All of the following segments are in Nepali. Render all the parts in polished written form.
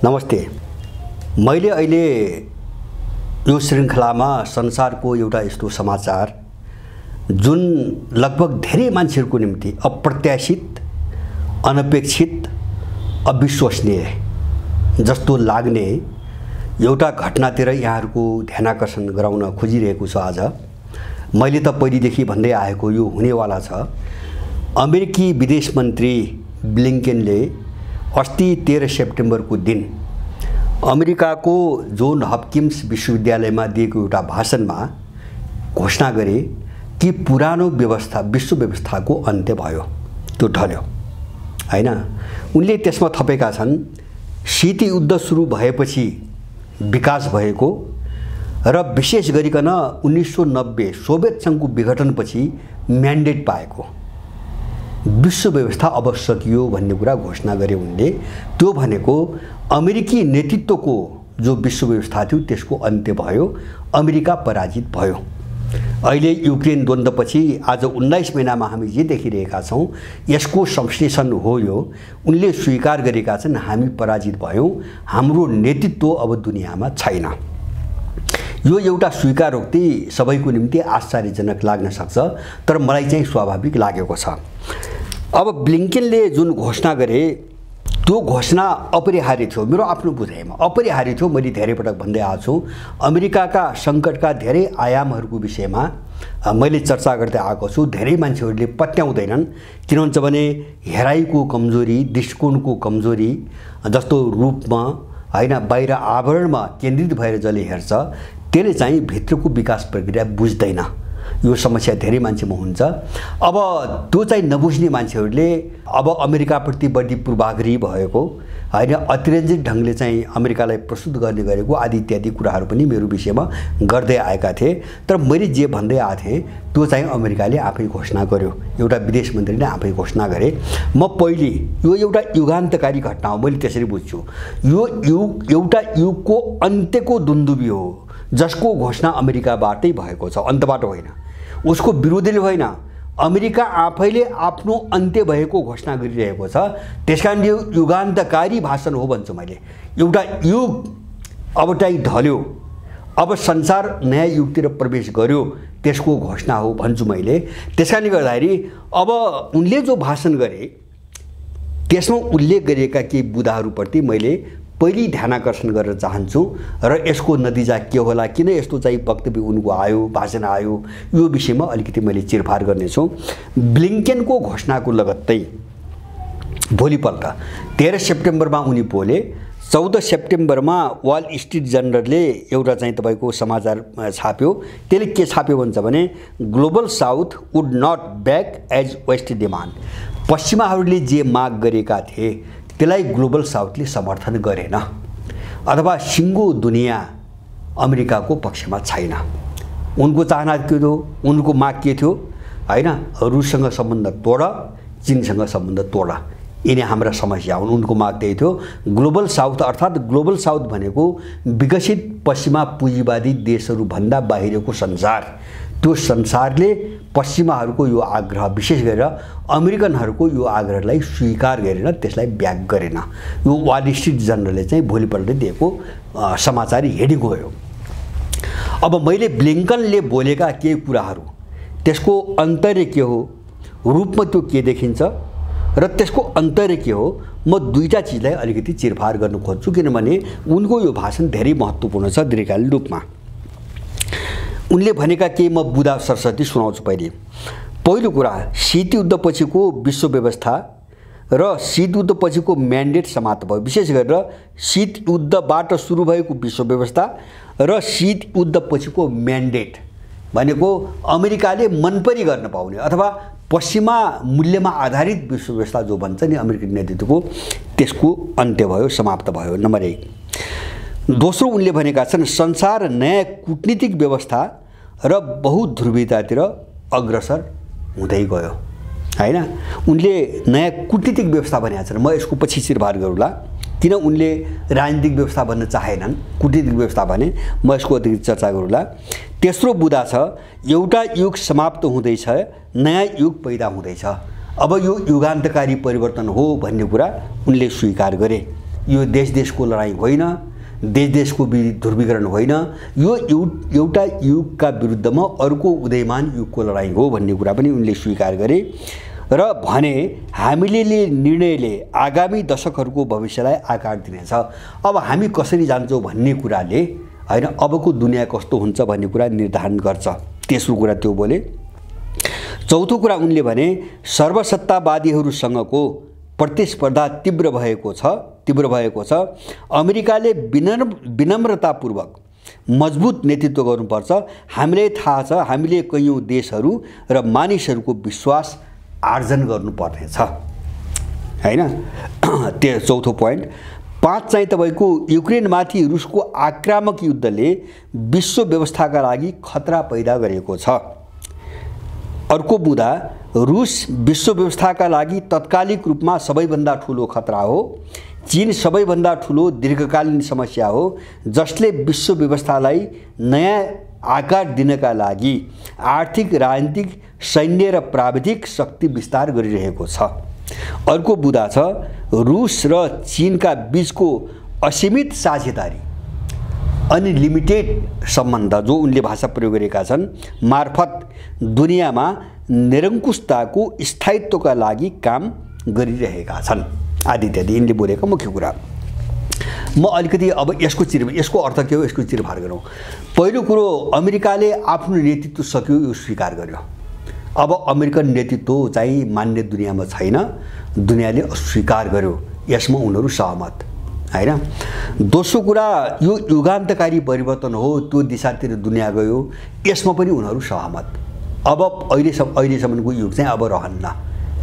नमस्ते। मैले अहिले यो श्रृङ्खलामा संसारको एउटा यस्तो समाचार जुन लगभग धेरै मान्छेहरूको निम्ति अप्रत्याशित, अनपेक्षित, अविश्वसनीय जस्तो लाग्ने एउटा घटनातिर यहाँहरूको ध्यानाकर्षण गराउन खोजिरहेको छु। आज मैले त पहिलेदेखि भन्दै आएको यो हुनेवाला छ। अमेरिकी विदेश मन्त्री ब्लिङ्केनले अस्ति 13 सेप्टेम्बरको दिन अमेरिकाको जोन हपकिन्स विश्वविद्यालयमा दिएको एउटा भाषणमा घोषणा गरे कि पुरानो व्यवस्था, विश्व व्यवस्थाको अन्त्य भयो, त्यो ढल्यो हैन। उनले त्यसमा थपेका छन् शीत युद्ध सुरु भएपछि विकास भएको र विशेष गरिकन 1990 सोभियत सङ्घको विघटनपछि म्यान्डेट पाएको विश्व व्यवस्था अब सकियो भन्ने कुरा घोषणा गरे उनले। त्यो भनेको अमेरिकी नेतृत्वको जो विश्व व्यवस्था थियो त्यसको अन्त्य भयो, अमेरिका पराजित भयो। अहिले युक्रेन द्वन्द्वपछि आज 19 महिनामा हामी जे देखिरहेका छौँ यसको संश्लेषण हो यो। उनले स्वीकार गरेका छन् हामी पराजित भयौँ, हाम्रो नेतृत्व अब दुनियाँमा छैन। यो एउटा स्वीकारोक्ति सबैको निम्ति आश्चर्यजनक लाग्न सक्छ, तर मलाई चाहिँ स्वाभाविक लागेको छ। अब ब्लिङ्केनले जुन घोषणा गरे त्यो घोषणा अपरिहार्य थियो, मेरो आफ्नो बुझाइमा अपरिहार्य थियो। मैले धेरै पटक भन्दै आएको छु अमेरिकाका सङ्कटका धेरै आयामहरूको विषयमा मैले चर्चा गर्दै आएको छु। धेरै मान्छेहरूले पत्याउँदैनन्, किन भन्छ भने हेराइको कमजोरी, दृष्टिकोणको कमजोरी जस्तो रूपमा हैन, बाहिर आवरणमा केन्द्रित भएर जसले हेर्छ त्यसले चाहिँ भित्रको विकास प्रक्रिया बुझ्दैन। यो समस्या धेरै मान्छेमा हुन्छ। अब त्यो चाहिँ नबुझ्ने मान्छेहरूले अब अमेरिकाप्रति बढी पूर्वाग्रही भएको हैन, अतिरञ्जित ढङ्गले चाहिँ अमेरिकालाई प्रस्तुत गर्ने गरेको आदि इत्यादि कुराहरू पनि मेरो विषयमा गर्दै आएका थिए। तर मैले जे भन्दै आएको थिएँ त्यो चाहिँ अमेरिकाले आफै घोषणा गर्यो, एउटा विदेश मन्त्रीले आफै घोषणा गरे। म पहिले यो एउटा युगान्तकारी घटना हो, मैले त्यसरी बुझ्छु। यो युग एउटा युगको अन्त्यको दुन्दुबी हो जसको घोषणा अमेरिकाबाटै भएको छ, अन्तबाट होइन, उसको विरोधीले होइन। अमेरिका आफैले आफ्नो अन्त्य भएको घोषणा गरिरहेको छ। त्यसकारण यो युगान्तकारी भाषण हो भन्छु मैले। एउटा युग अब चाहिँ ढल्यो, अब संसार नयाँ युगतिर प्रवेश गर्यो, त्यसको घोषणा हो भन्छु मैले। त्यसकारणले गर्दाखेरि अब उनले जो भाषण गरे त्यसमा उल्लेख गरिएका केही बुदाहरूप्रति मैले पहिले ध्यानाकर्षण गर्न चाहन्छु र यसको नतिजा के होला, किन यस्तो चाहिँ वक्तव्य उनको आयो, भाषण आयो, यो विषयमा अलिकति मैले चिरफार गर्नेछु। ब्लिङ्केनको घोषणाको लगत्तै भोलिपल्ट 13 सेप्टेम्बरमा उनी बोले। 14 सेप्टेम्बरमा वाल स्ट्रिट जर्नलले एउटा चाहिँ तपाईँको समाचार छाप्यो। त्यसले के छाप्यो भन्छ भने global south would not back as west demand. पश्चिमाहरूले जे माग गरेका थिए त्यसलाई ग्लोबल साउथले समर्थन गरेन, अथवा सिङ्गो दुनियाँ अमेरिकाको पक्षमा छैन। उनको चाहना के थियो, उनको माग के थियो हैन, रुससँग सम्बन्ध तोड, चीनसँग सम्बन्ध तोड, यिनी हाम्रा समस्या हुन्। उनको माग त्यही थियो। ग्लोबल साउथ अर्थात् ग्लोबल साउथ भनेको विकसित पश्चिमा पुँजीवादी देशहरूभन्दा बाहिरको संसार। त्यो संसारले पश्चिमाहरूको यो आग्रह, विशेष गरेर अमेरिकनहरूको यो आग्रहलाई स्वीकार गरेन, त्यसलाई ब्याक गरेन। यो वाल स्ट्रिट जर्नलले चाहिँ भोलिपल्ट दिएको समाचार हेडिङ हो यो। अब मैले ब्लिङ्कनले बोलेका केही कुराहरू, त्यसको अन्तर्य के हो, रूपमा त्यो के देखिन्छ र त्यसको अन्तर्य के हो, म दुईटा चिजलाई अलिकति चिरफार गर्न खोज्छु, किनभने उनको यो भाषण धेरै महत्त्वपूर्ण छ दीर्घकालीन रूपमा। उनले भनेका केही म बुदा सरस्वती सुनाउँछु। पहिलो कुरा, शीत युद्धपछिको विश्व व्यवस्था र शीत युद्धपछिको म्यान्डेट समाप्त भयो। विशेष गरेर शीत युद्धबाट सुरु भएको विश्व व्यवस्था र शीत युद्धपछिको म्यान्डेट भनेको अमेरिकाले मनपरी गर्न पाउने अथवा पश्चिमा मूल्यमा आधारित विश्व व्यवस्था जो भन्छ नि अमेरिकी नेतृत्वको, त्यसको अन्त्य भयो, समाप्त भयो। नम्बर 1। दोस्रो, उनले भनेका छन् संसार नयाँ कूटनीतिक व्यवस्था र बहुध्रुवीतातिर अग्रसर हुँदै गयो हैन। उनले नयाँ कूटनीतिक व्यवस्था भनेका छन्। म यसको पछि चिरफार गरौँला, किन उनले राजनीतिक व्यवस्था भन्न चाहेनन्, कूटनीतिक व्यवस्था भने म यसको अतिरिक्त चर्चा गरौँला। तेस्रो बुदा छ एउटा युग समाप्त हुँदैछ, नयाँ युग पैदा हुँदैछ। अब यो युगान्तकारी परिवर्तन हो भन्ने कुरा उनले स्वीकार गरे। यो देश-देशको लडाईँ होइन, देश-देशको ध्रुवीकरण होइन, यो एउटा युगका विरुद्धमा अर्को उदयमान युगको लडाईँ हो भन्ने कुरा पनि उनले स्वीकार गरे र भने हामीले निर्णयले आगामी दशकहरूको भविष्यलाई आकार दिनेछ। अब हामी कसरी जान्छौँ भन्ने कुराले हैन अबको दुनियाँ कस्तो हुन्छ भन्ने कुरा निर्धारण गर्छ। तेस्रो कुरा त्यो बोले। चौथो कुरा उनले भने सर्वसत्तावादीहरूसँगको प्रतिस्पर्धा तीव्र भएको छ। अमेरिकाले विनम्रतापूर्वक मजबुत नेतृत्व गर्नुपर्छ। हामीलाई थाहा छ हामीले कैयौँ देशहरू र मानिसहरूको विश्वास आर्जन गर्नुपर्नेछ हैन। त्यो चौथो पोइन्ट। 5 चाहिँ तपाईको युक्रेनमाथि रुसको आक्रामक युद्धले विश्व व्यवस्थाका लागि खतरा पैदा गरेको छ। अर्को मुद्दा रुस विश्व व्यवस्थाका लागि तत्कालिक रूपमा सबैभन्दा ठुलो खतरा हो। चीन सबैभन्दा ठुलो दीर्घकालीन समस्या हो जसले विश्व व्यवस्थालाई नयाँ आकार दिनका लागि आर्थिक, राजनीतिक, सैन्य र प्राविधिक शक्ति विस्तार गरिरहेको छ। अर्को मुद्दा छ रुस र चीनका बीचको असीमित साझेदारी, अनलिमिटेड सम्बन्ध जो उनले भाषा प्रयोग गरेका छन् मार्फत दुनियाँमा निरङ्कुशताको स्थायित्वका लागि काम गरिरहेका छन् आदि इत्यादि यिनले बोलेका मुख्य कुरा। म अलिकति अब यसको अर्थ के हो यसको चिरफार गरौँ। पहिलो कुरो अमेरिकाले आफ्नो नेतृत्व सक्यो यो स्वीकार गर्यो। अब अमेरिकन नेतृत्व चाहिँ मान्य दुनियाँमा छैन, दुनियाँले अस्वीकार गर्यो, यसमा उनीहरू सहमत हैन। दोस्रो कुरा यो युगान्तकारी परिवर्तन हो, त्यो दिशातिर दुनियाँ गयो, यसमा पनि उनीहरू सहमत। अब अहिलेसम्मको युग चाहिँ अब रहन्न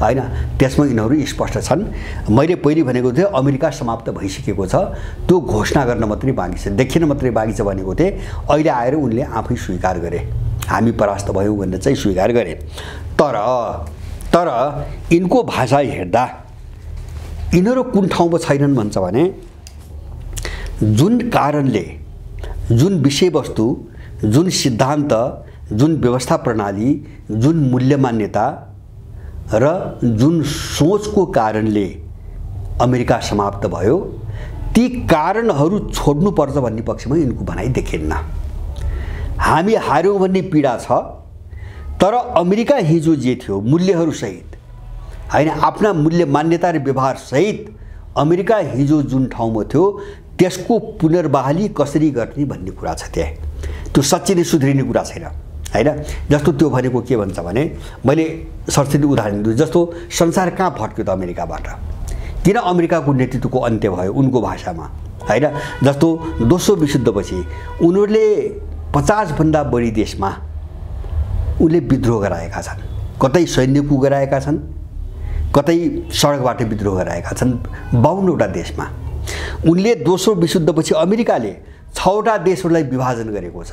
हैन, त्यसमा यिनीहरू स्पष्ट छन्। मैले पहिले भनेको थिएँ अमेरिका समाप्त भइसकेको छ, त्यो घोषणा गर्न मात्रै बाँकी छ, देखिन मात्रै बाँकी छ भनेको थिएँ। अहिले आएर उनले आफै स्वीकार गरे हामी परास्त भयौँ भनेर चाहिँ स्वीकार गरे। तर यिनको भाषा हेर्दा यिनीहरू कुन ठाउँमा छैनन् भन्छ भने जुन कारणले, जुन विषयवस्तु, जुन सिद्धान्त, जुन व्यवस्था प्रणाली, जुन मूल्य मान्यता र जुन सोचको कारणले अमेरिका समाप्त भयो ती कारणहरू छोड्नुपर्छ भन्ने पक्षमा यिनको भनाइ देखिन्न। हामी हार्यौँ भन्ने पीडा छ, तर अमेरिका हिजो जे थियो मूल्यहरूसहित हैन, आफ्ना मूल्य मान्यता र व्यवहार सहित अमेरिका हिजो जुन ठाउँमा थियो त्यसको पुनर्बहाली कसरी गर्ने भन्ने कुरा छ। त्यहाँ त्यो साँच्चै नै सुध्रिने कुरा छैन हैन। जस्तो त्यो भनेको के भन्छ भने मैले सरसरी उदाहरण दिन्छु। जस्तो संसार कहाँ फर्क्यो त अमेरिकाबाट, किन अमेरिकाको नेतृत्वको अन्त्य भयो उनको भाषामा हैन। जस्तो दोस्रो विश्वयुद्धपछि उनीहरूले 50 भन्दा बढी देशमा उनले विद्रोह गराएका छन्, कतै सैन्यको गराएका छन्, कतै सडकबाट विद्रोह गराएका छन् 52 वटा देशमा। उनले दोस्रो विश्वयुद्धपछि अमेरिकाले 6 वटा देशहरूलाई विभाजन गरेको छ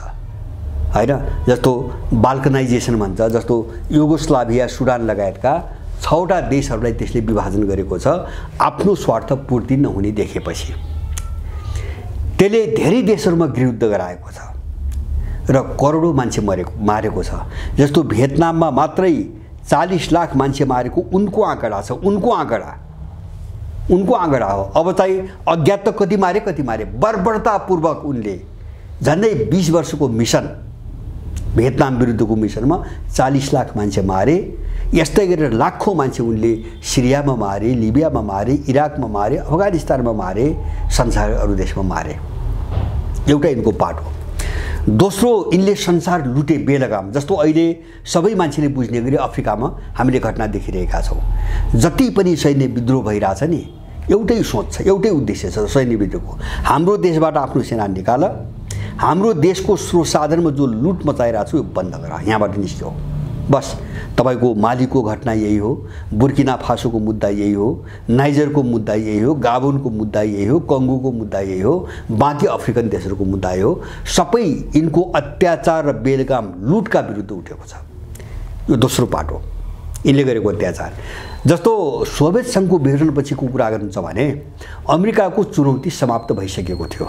हैन। जस्तो बाल्कनाइजेसन भन्छ, जस्तो युगोस्लाभिया, सुडान लगायतका 6 वटा देशहरूलाई त्यसले विभाजन गरेको छ आफ्नो स्वार्थ पूर्ति नहुने देखेपछि। त्यसले धेरै देशहरूमा गृहयुद्ध गराएको छ र करोडौं मान्छे मारेको छ। जस्तो भियतनाममा मात्रै 40 लाख मान्छे मारेको उनको आँकडा छ, उनको आँकडा हो। अब चाहिँ अज्ञात त कति मारे बर्बरतापूर्वक उनले झन्डै 20 वर्षको मिसन, भियतनाम विरुद्धको मिसनमा 40 लाख मान्छे मारे। यस्तै गरेर लाखौं मान्छे उनले सिरियामा मारे, लिबियामा मारे, इराकमा मारे, अफगानिस्तानमा मारे, संसार अरू देशमा मारे। एउटा यिनको पाठ हो। दोस्रो यिनले संसार लुटे बेलगाम। जस्तो अहिले सबै मान्छेले बुझ्ने गरी अफ्रिकामा हामीले घटना देखिरहेका छौँ। जति पनि सैन्य विद्रोह भइरहेछ नि एउटै सोच छ, एउटै उद्देश्य छ सैन्य विद्रोहको। हाम्रो देशबाट आफ्नो सेना निकाल, हाम्रो देशको स्रोत साधनमा जो लुट मचाइरहेको छ यो बन्द गर, यहाँबाट निस्क्यो। बस तपाईको मालीको घटना यही हो, बुर्किना फासोको मुद्दा यही हो, नाइजरको मुद्दा यही हो, गाबोनको मुद्दा यही हो, कङ्गोको मुद्दा यही हो, बाँकी अफ्रिकन देशहरूको मुद्दा यही हो। सबै यिनको अत्याचार र बेलगाम लुटका विरुद्ध उठेको छ। यो दोस्रो पाटो हो यिनले गरेको अत्याचार। जस्तो सोभियत सङ्घको विघटनपछिको कुरा गर्नु छ भने अमेरिकाको चुनौती समाप्त भइसकेको थियो।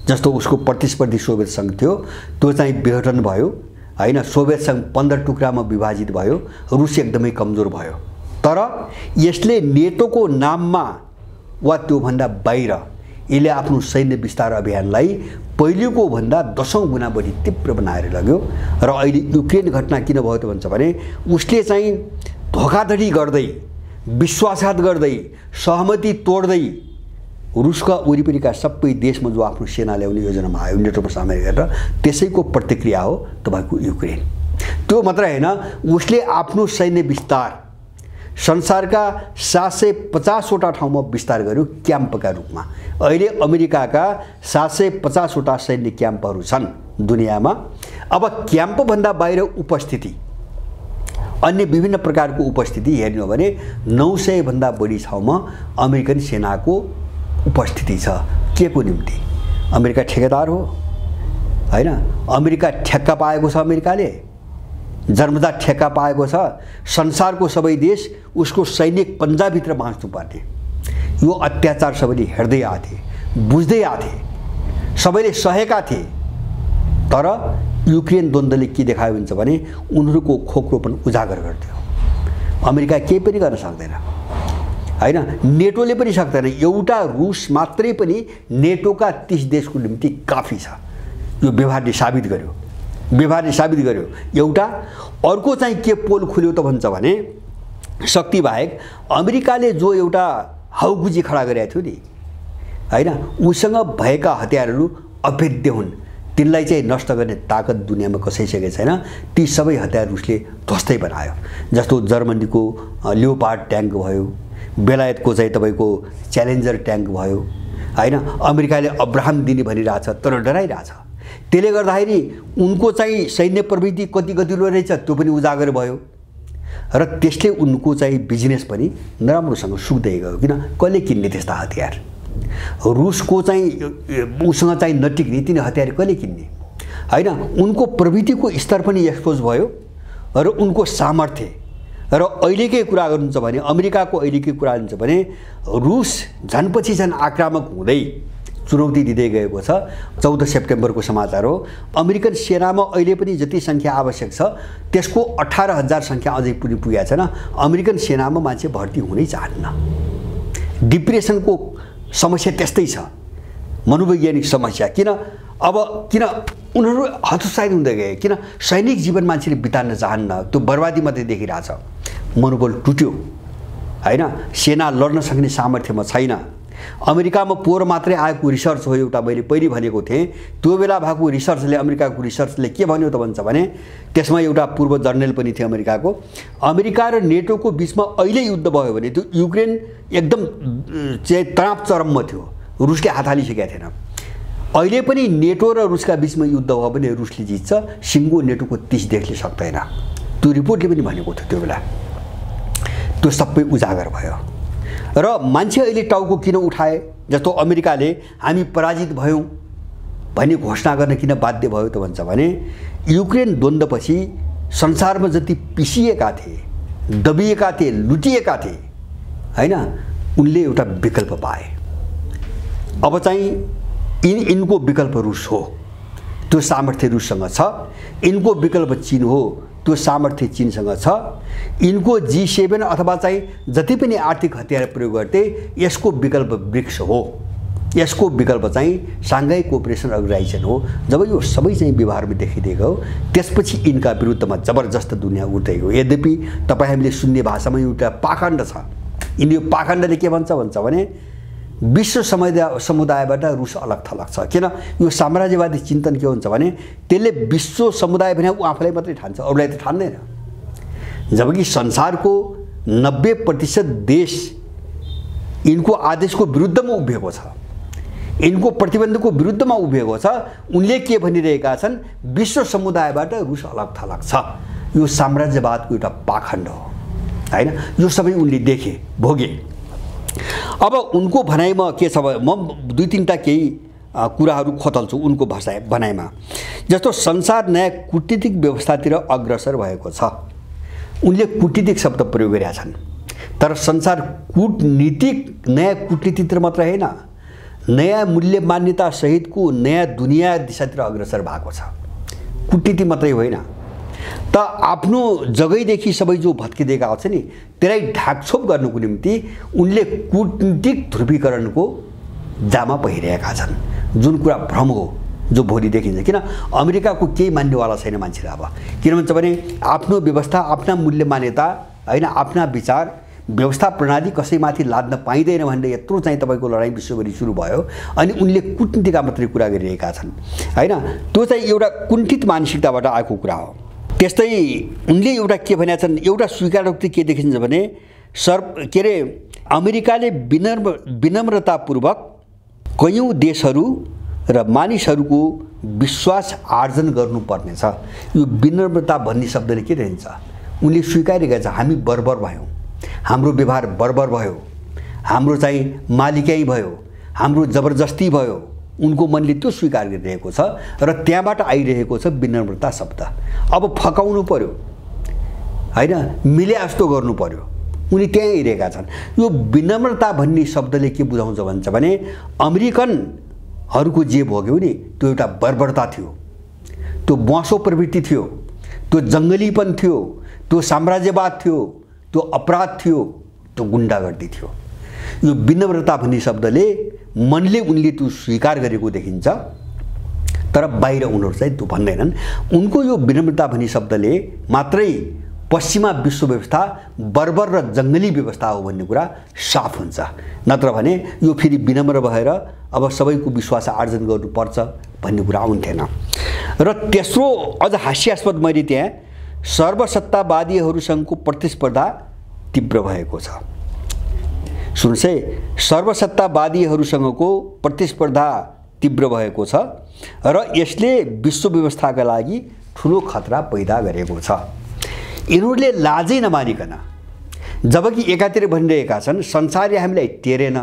जस्तो उसको प्रतिस्पर्धी सोभियत सङ्घ थियो, त्यो चाहिँ विघटन भयो हैन। सोभियत सङ्घ 15 टुक्रामा विभाजित भयो, रुस एकदमै कमजोर भयो। तर यसले नेटोको नाममा वा त्योभन्दा बाहिर यसले आफ्नो सैन्य विस्तार अभियानलाई पहिलेको भन्दा 10औं गुणा बढी तीव्र बनाएर लग्यो। र अहिले युक्रेन घटना किन भयो त भन्छ भने उसले चाहिँ धोखाधडी गर्दै, विश्वासघात गर्दै, सहमति तोड्दै रुसका वरिपरिका सबै देशमा जो आफ्नो सेना ल्याउने योजनामा आयो नेटोमा सामेल गरेर, त्यसैको प्रतिक्रिया हो तपाईको युक्रेन। त्यो मात्र हैन, उसले आफ्नो सैन्य विस्तार संसारका 750 वटा ठाउँमा विस्तार गर्यो क्याम्पका रूपमा। अहिले अमेरिकाका 750 वटा सैन्य क्याम्पहरू छन् दुनियाँमा। अब क्याम्प भन्दा बाहिर उपस्थिति, अन्य विभिन्न प्रकारको उपस्थिति हेर्नु हो भने 900 भन्दा बढी ठाउँमा अमेरिकन सेनाको उपस्थिति छ। के को निम्ति? अमेरिका ठेकेदार हो हैन? अमेरिका ठेक्का पाएको छ, अमेरिकाले जन्मजात ठेक्का पाएको छ। संसारको सबै देश उसको सैनिक पन्जाभित्र बाँच्नु पर्ने। यो अत्याचार सबैले हेर्दै आथे, बुझ्दै आथे, सबैले सहेका थिए। तर युक्रेन द्वन्द्वले के देखायो भन्छ भने उनीहरूको खोक्रोपन उजागर गर्थ्यो। अमेरिका केही पनि गर्न सक्दैन हैन, नेटोले पनि सक्दैन। एउटा रुस मात्रै पनि नेटोका 30 देशको निम्ति काफी छ। यो व्यवहारले साबित गर्यो। एउटा अर्को चाहिँ के पोल खुल्यो त भन्छ भने शक्ति बाहेक अमेरिकाले जो एउटा हाउगुजी खडा गरेको थियो नि हैन, उसँग भएका हतियारहरू अभेद्य हुन्। तिनलाई चाहिँ नष्ट गर्ने ताकत दुनियाँमा कसैसँग छैन। ती सबै हतियार उसले ध्वस्तै बनायो। जस्तो जर्मनीको लियोपार्ड ट्याङ्क भयो, बेलायतको चाहिँ तपाईको च्यालेन्जर ट्याङ्क भयो हैन। अमेरिकाले अब्राहम दिने भनिरहेछ तर डराइरहेछ। त्यसले गर्दाखेरि उनको चाहिँ सैन्य प्रविधि कति गतिलो रहेछ त्यो पनि उजागर भयो। र त्यसले उनको चाहिँ बिजनेस पनि नराम्रोसँग सुक्दै गयो। किन? कसले किन्ने त्यस्ता हतियार? रुसको चाहिँ उसँग चाहिँ नटिक्ने तिनी हतियार कसले किन्ने हैन? उनको प्रविधिको स्तर पनि एक्सपोज भयो र उनको सामर्थ्य। र अहिलेकै कुरा गर्नुहुन्छ भने अमेरिकाको अहिलेकै कुरा हुन्छ भने रुस झनपछि झन आक्रामक हुँदै चुनौती दिँदै गएको छ। 14 सेप्टेम्बरको समाचार हो। अमेरिकन सेनामा अहिले पनि जति सङ्ख्या आवश्यक छ त्यसको 18,000 सङ्ख्या अझै पनि पुगेको छैन। अमेरिकन सेनामा मान्छे भर्ती हुनै चाहन्न। डिप्रेसनको समस्या त्यस्तै छ, मनोवैज्ञानिक समस्या। किन उनीहरू हतोत्साहित हुँदै गए? किन? सैनिक जीवन मान्छेले बिताउन चाहन्न, त्यो बर्बादी मात्रै देखिरहेछ। मनोबल टुट्यो हैन, सेना लड्न सक्ने सामर्थ्यमा छैन। अमेरिकामा पोहोर मात्रै आएको रिसर्च हो एउटा, मैले पहिले भनेको थिएँ। त्यो बेला भएको रिसर्चले, अमेरिकाको रिसर्चले के भन्यो त भन्छ भने त्यसमा एउटा पूर्व जर्नल पनि थियो अमेरिकाको। अमेरिका र नेटोको बीचमा अहिले युद्ध भयो भने त्यो युक्रेन एकदम चाहिँ तनाव चरममा थियो, रुसले हात हालिसकेका थिएन। अहिले पनि नेटो र रुसका बीचमा युद्ध भयो भने रुसले जित्छ, सिङ्गो नेटोको 30 देशले सक्दैन। त्यो रिपोर्टले पनि भनेको थियो त्यो बेला। त्यो सबै उजागर भयो। र मान्छे अहिले टाउको किन उठाए? जस्तो अमेरिकाले हामी पराजित भयौँ भन्ने घोषणा गर्न किन बाध्य भयो त भन्छ भने युक्रेन द्वन्द्वपछि संसारमा जति पिसिएका थिए, दबिएका थिए, लुटिएका थिए हैन, उनले एउटा विकल्प पाए। अब चाहिँ इनको विकल्प रुस हो, त्यो सामर्थ्य रुससँग छ। इनको विकल्प चीन हो, त्यो सामर्थ्य चीनसँग छ। इनको G7 अथवा चाहिँ जति पनि आर्थिक हतियार प्रयोग गर्थे यसको विकल्प ब्रिक्स हो, यसको विकल्प चाहिँ साङ्घाई कोअपरेसन अर्गनाइजेसन हो। जब यो सबै चाहिँ व्यवहारमा देखिँदै गयो त्यसपछि यिनका विरुद्धमा जबरजस्त दुनियाँ उठ्दै गयो। यद्यपि तपाईँ हामीले सुन्ने भाषामा एउटा पाखण्ड छ। यिनी यो पाखण्डले के भन्छ भने विश्व समुदायबाट रुस अलग थलग छ। किन? यो साम्राज्यवादी चिन्तन के हुन्छ भने त्यसले विश्व समुदाय भने ऊ आफूलाई मात्रै ठान्छ, अरूलाई त ठान्दैन। जबकि संसारको 90% देश यिनको आदेशको विरुद्धमा उभिएको छ, यिनको प्रतिबन्धको विरुद्धमा उभिएको छ। उनले के भनिरहेका छन्? विश्व समुदायबाट रुस अलग थलग छ। यो साम्राज्यवादको एउटा पाखण्ड हो हैन। यो सबै उनले देखे, भोगे। अब उनको भनाइमा के छ? म 2-3टा केही कुराहरू खोतल्छु उनको भनाइमा। जस्तो संसार नयाँ कूटनीतिक व्यवस्थातिर अग्रसर भएको छ। उनले कूटनीतिक शब्द प्रयोग गरेका छन्। तर संसार कूटनीतिक नयाँ कूटनीतितिर मात्र हैन, नयाँ मूल्य मान्यता सहितको नयाँ दुनियाँ दिशातिर अग्रसर भएको छ। कूटनीति मात्रै होइन, त आफ्नो जगैदेखि सबै जो भत्किदिएका हुन्छ नि त्यसलाई ढाकछोप गर्नुको निम्ति उनले कूटनीतिक ध्रुवीकरणको जामा पहिरेका छन्, जुन कुरा भ्रम हो जो भोलि देखिन्छ। किन अमेरिकाको केही मान्नेवाला छैन मान्छेले अब, किन भन्छ भने आफ्नो व्यवस्था, आफ्ना मूल्य मान्यता हैन, आफ्ना विचार व्यवस्था प्रणाली कसैमाथि लाद्न पाइँदैन भन्ने यत्रो चाहिँ तपाईको लडाईँ विश्वभरि सुरु भयो अनि उनले कूटनीतिका मात्रै कुरा गरिरहेका छन् हैन। त्यो चाहिँ एउटा कुण्ठित मानसिकताबाट आएको कुरा हो। त्यस्तै उनले एउटा के भनेका छन्, एउटा स्वीकारोक्ति के देखिन्छ भने के अरे अमेरिकाले विनम्रतापूर्वक कयौँ देशहरू र मानिसहरूको विश्वास आर्जन गर्नुपर्नेछ। यो विनम्रता भन्ने शब्दले के रहन्छ, उनले स्वीकारेका छ हामी बर्बर भयौँ, हाम्रो व्यवहार बर्बर भयो, हाम्रो चाहिँ मालिकै भयो, हाम्रो जबरजस्ती भयो, उनको मनले त्यो स्वीकार गरिरहेको छ र त्यहाँबाट आइरहेको छ विनम्रता शब्द। अब फकाउनु पर्यो हैन, मिले जस्तो गर्नु पर्यो, उनी त्यहाँ आइरहेका छन्। यो विनम्रता भन्ने शब्दले के बुझाउँछ भन्छ भने अमेरिकनहरूको जे भोग्यो नि त्यो एउटा बर्बरता थियो, त्यो ब्वासो प्रवृत्ति थियो, त्यो जङ्गलीपन थियो, त्यो साम्राज्यवाद थियो, त्यो अपराध थियो, त्यो गुण्डागर्दी थियो। यो विनम्रता भन्ने शब्दले मनले उनले त्यो स्वीकार गरेको देखिन्छ, तर बाहिर उनीहरू चाहिँ त्यो भन्दैनन्। उनको यो विनम्रता भन्ने शब्दले मात्रै पश्चिमा विश्व व्यवस्था बर्बर र जङ्गली व्यवस्था हो भन्ने कुरा साफ हुन्छ। नत्र भने यो फेरि विनम्र भएर अब सबैको विश्वास आर्जन गर्नुपर्छ भन्ने कुरा आउँथेन। र तेस्रो अझ हास्यास्पद मैले त्यहाँ सर्वसत्तावादीहरूसँगको प्रतिस्पर्धा तीव्र भएको छ। सुन्नुहोस् है, सर्वसत्तावादीहरूसँगको प्रतिस्पर्धा तीव्र भएको छ र यसले विश्व व्यवस्थाका लागि ठुलो खतरा पैदा गरेको छ। यिनीहरूले लाजै नमानिकन जबकि एकातिर भनिरहेका छन् संसारले हामीलाई टेरेन,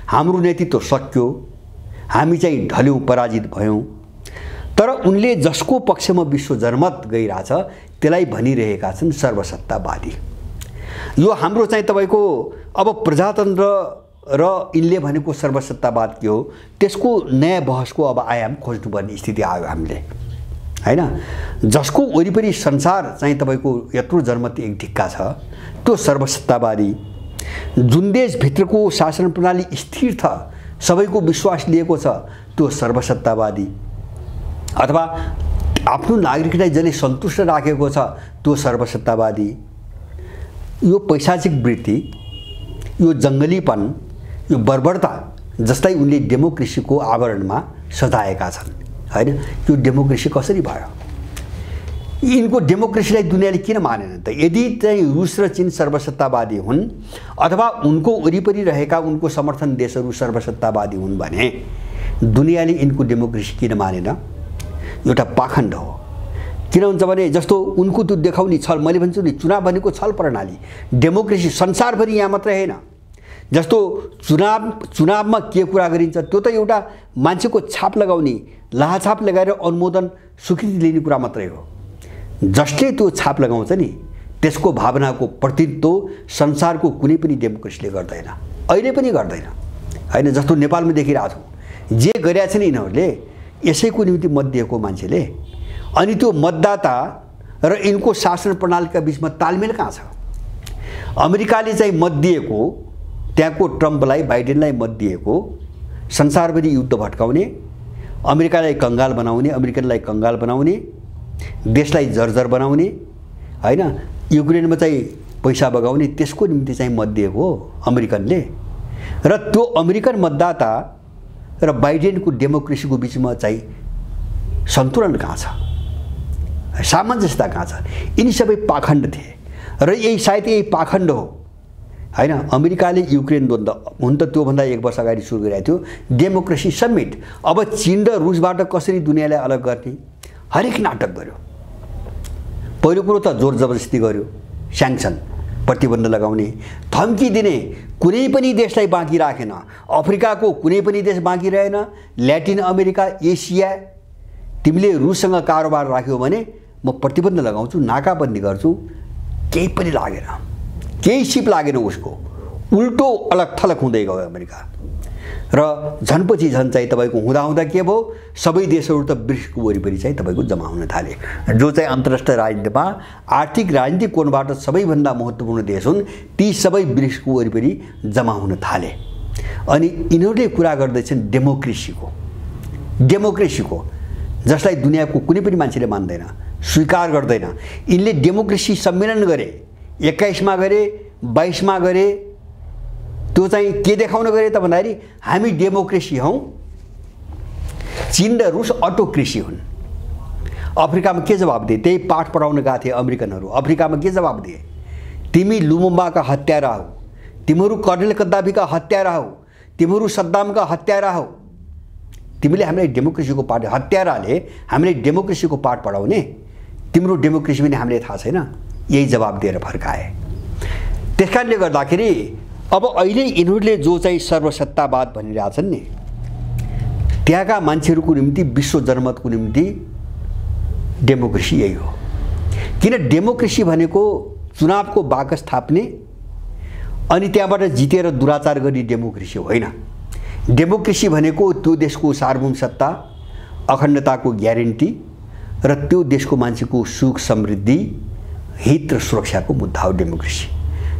हाम्रो नेतृत्व सक्यो, हामी चाहिँ ढल्यौँ, पराजित भयौँ, तर उनले जसको पक्षमा विश्व जनमत गइरहेछ त्यसलाई भनिरहेका छन् सर्वसत्तावादी। यो हाम्रो चाहिँ तपाईको अब प्रजातन्त्र र यिनले भनेको सर्वसत्तावाद के हो त्यसको नयाँ बहसको अब आयाम खोज्नुपर्ने स्थिति आयो हामीले हैन। जसको वरिपरि संसार चाहिँ तपाईको यत्रो जनमत एक ढिक्का छ त्यो सर्वसत्तावादी, जुन देशभित्रको शासन प्रणाली स्थिर छ, सबैको विश्वास लिएको छ त्यो सर्वसत्तावादी, अथवा आफ्नो नागरिकलाई जसले सन्तुष्ट राखेको छ त्यो सर्वसत्तावादी। यो पैशाचिक वृत्ति, यो जङ्गलीपन, यो बर्बरता जस्तै उनले डेमोक्रेसीको आवरणमा सजाएका छन् हैन। यो डेमोक्रेसी कसरी भयो? यिनको डेमोक्रेसीलाई दुनियाँले किन मानेन त? यदि चाहिँ रुस र चीन सर्वसत्तावादी हुन् अथवा उनको वरिपरि रहेका उनको समर्थन देशहरू सर्वसत्तावादी हुन् भने दुनियाँले यिनको डेमोक्रेसी किन मानेन? एउटा पाखण्ड हो। किन हुन्छ भने जस्तो उनको त्यो देखाउने छल, मैले भन्छु नि चुनाव भनेको छल प्रणाली, डेमोक्रेसी संसारभरि यहाँ मात्रै हैन। जस्तो चुनावमा के कुरा गरिन्छ त्यो त एउटा मान्छेको छाप लगाउने, लाहाछाप लगाएर अनुमोदन स्वीकृति लिने कुरा मात्रै हो। जसले त्यो छाप लगाउँछ नि त्यसको भावनाको प्रतिनिधित्व संसारको कुनै पनि डेमोक्रेसीले गर्दैन, अहिले पनि गर्दैन हैन। जस्तो नेपालमा देखिरहेको छौँ, जे गरेका छन् यिनीहरूले यसैको निम्ति मत दिएको मान्छेले, अनि त्यो मतदाता र यिनको शासन प्रणालीका बीचमा तालमेल कहाँ छ? अमेरिकाले चाहिँ मत दिएको, त्यहाँको ट्रम्पलाई, बाइडेनलाई मत दिएको, संसारभरि युद्ध भट्काउने, अमेरिकालाई कंगाल बनाउने, अमेरिकनलाई कंगाल बनाउने, देशलाई जर्जर बनाउने हैन, युक्रेनमा चाहिँ पैसा बगाउने, त्यसको निम्ति चाहिँ मत दिएको हो अमेरिकनले। र त्यो अमेरिकन मतदाता र बाइडेनको डेमोक्रेसीको बीचमा चाहिँ सन्तुलन कहाँ छ, सामञ्जस्यता कहाँ छ? यिनी सबै पाखण्ड थिए र यही सायद यही पाखण्ड हो हैन। अमेरिकाले युक्रेन द्वन्द्व हुन त त्योभन्दा एक वर्ष अगाडि सुरु गरेको थियो, डेमोक्रेसी समिट। अब चीन र रुसबाट कसरी दुनियाँलाई अलग गर्ने हरेक नाटक गर्यो। पहिलो कुरो त जोर जबरजस्ती गर्यो, स्याङ्सन प्रतिबन्ध लगाउने, धम्की दिने, कुनै पनि देशलाई बाँकी राखेन। अफ्रिकाको कुनै पनि देश बाँकी रहेन, ल्याटिन अमेरिका, एसिया, तिमीले रुससँग कारोबार राख्यौ भने म प्रतिबन्ध लगाउँछु, नाकाबन्दी गर्छु। केही पनि लागेन, केही सिप लागेन उसको, उल्टो अलग थलग हुँदै गयो अमेरिका। र झनपछि झन् चाहिँ तपाईको हुँदा के भयो सबै देशहरू त ब्रिक्सको वरिपरि चाहिँ तपाईको जम्मा हुन थाले, जो चाहिँ अन्तर्राष्ट्रिय राजनीतिमा आर्थिक राजनीतिक कोणबाट सबैभन्दा महत्त्वपूर्ण देश हुन्, ती सबै ब्रिक्सको वरिपरि जम्मा हुन थाले। अनि यिनीहरूले कुरा गर्दैछन् डेमोक्रेसीको, जसलाई दुनियाँको कुनै पनि मान्छेले मान्दैन, स्वीकार गर्दैन। यिनले डेमोक्रेसी सम्मेलन गरे, 21 मा गरे, 22 मा गरे। त्यो चाहिँ के देखाउन गरे त भन्दाखेरि हामी डेमोक्रेसी हौं, चीन र रुस अटोक्रेसी हुन्। अफ्रिकामा के जवाब दिए? त्यही पाठ पढाउन गएको थिए अमेरिकनहरू। अफ्रिकामा के जवाब दिए? तिमी लुमुम्बाका हत्यारा हौ, तिमीहरू कर्नेल कद्दाफीका हत्यारा हौ, तिमीहरू सद्दामका हत्यारा हौ। तिमीले हामीलाई डेमोक्रेसीको पाठ, हत्याराले हामीले डेमोक्रेसीको पाठ पढाउने, तिम्रो डेमोक्रेसी पनि हामीले थाहा छैन, यही जवाब दिएर फर्काए। त्यसकारणले गर्दाखेरि अब अहिले यिनीहरूले जो चाहिँ सर्वसत्तावाद भनिरहेछन् नि, त्यहाँका मान्छेहरूको निम्ति विश्व जनमतको निम्ति डेमोक्रेसी यही हो। किन डेमोक्रेसी भनेको चुनावको बाकस थाप्ने अनि त्यहाँबाट जितेर दुराचार गर्ने डेमोक्रेसी होइन। डेमोक्रेसी भनेको त्यो देशको सार्वभौम सत्ता, अखण्डताको ग्यारेन्टी र त्यो देशको मान्छेको सुख समृद्धि, हित र सुरक्षाको मुद्दा हो डेमोक्रेसी।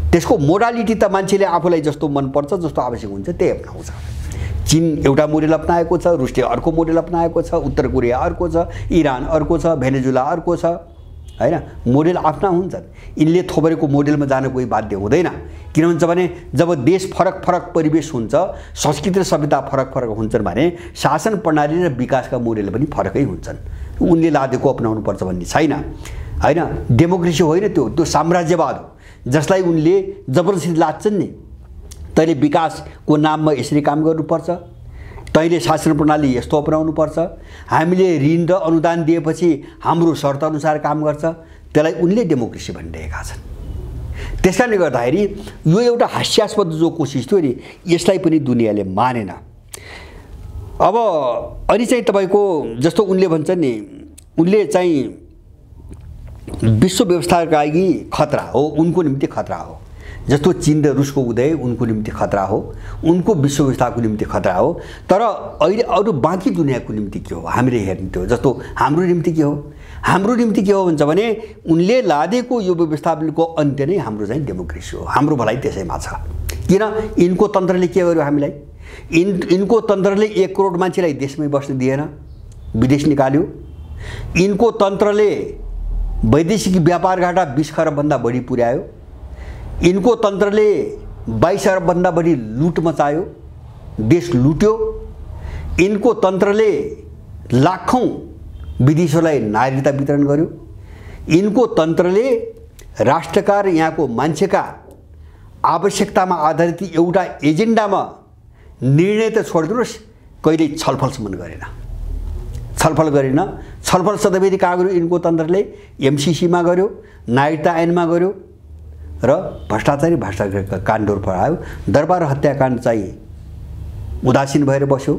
त्यसको मोडालिटी त मान्छेले आफूलाई जस्तो मनपर्छ, जस्तो आवश्यक हुन्छ त्यही अपनाउँछ। चीन एउटा मोडेल अपनाएको छ, रुसले अर्को मोडेल अपनाएको छ, उत्तर कोरिया अर्को छ, इरान अर्को छ, भेनेजुला अर्को छ, हैन? मोडेल आफ्ना हुन्छन्। यिनले थोपरेको मोडेलमा जान कोही बाध्य हुँदैन। किन हुन्छ भने जब देश फरक फरक परिवेश हुन्छ, संस्कृति र सभ्यता फरक फरक हुन्छन् भने शासन प्रणाली र विकासका मोडेल पनि फरकै हुन्छन्। उनले लादेको अपनाउनु पर्छ भन्ने छैन, हैन? डेमोक्रेसी होइन, त्यो साम्राज्यवाद हो, जसलाई उनले जबरजस्ती लान्छन् नि। तैँले विकासको नाममा यसरी काम गर्नुपर्छ, तैँले शासन प्रणाली यस्तो अपनाउनु पर्छ, हामीले ऋण र अनुदान दिएपछि हाम्रो शर्त अनुसार काम गर्छ, त्यसलाई उनले डेमोक्रेसी भनिरहेका छन्। त्यसकारणले गर्दाखेरि यो एउटा हास्यास्पद जो कोसिस थियो नि, यसलाई पनि दुनियाँले मानेन। अब अनि चाहिँ तपाईको जस्तो उनले भन्छन् नि, उनले चाहिँ विश्व व्यवस्थाका लागि खतरा हो, उनको निम्ति खतरा हो। जस्तो चीन र रुसको उदय उनको निम्ति खतरा हो, उनको विश्व व्यवस्थाको निम्ति खतरा हो। तर अहिले अरू बाँकी दुनियाँको निम्ति के हो हामीले हेर्ने थियो। जस्तो हाम्रो निम्ति के हो? हाम्रो निम्ति के हो भन्छ भने उनले लादेको यो व्यवस्थाको अन्त्य नै हाम्रो चाहिँ डेमोक्रेसी हो। हाम्रो भलाइ त्यसैमा छ। किन? यिनको तन्त्रले के गर्यो हामीलाई? यिनको तन्त्रले 1 करोड मान्छेलाई देशमै बस्न दिएन, विदेश निकाल्यो। यिनको तन्त्रले वैदेशिक व्यापार घाटा 20 खरबभन्दा बढी पुर्यायो। यिनको तन्त्रले 22 अरबभन्दा बढी लुट मचायो, देश लुट्यो। यिनको तन्त्रले लाखौं विदेशीलाई नागरिकता वितरण गर्यो। यिनको तन्त्रले राष्ट्रका र यहाँको मान्छेका आवश्यकतामा आधारित एउटा एजेन्डामा निर्णय त छोडिदिनुहोस्, कहिल्यै छलफलसम्म गरेन। छलफल सधैँभरि कहाँ गर्यो? यिनको तन्त्रले एमसीसीमा गर्यो, नागरिकता ऐनमा गर्यो र भ्रष्टाचारका काण्डहरू पढायो। दरबार हत्याकाण्ड चाहिँ उदासीन भएर बस्यो,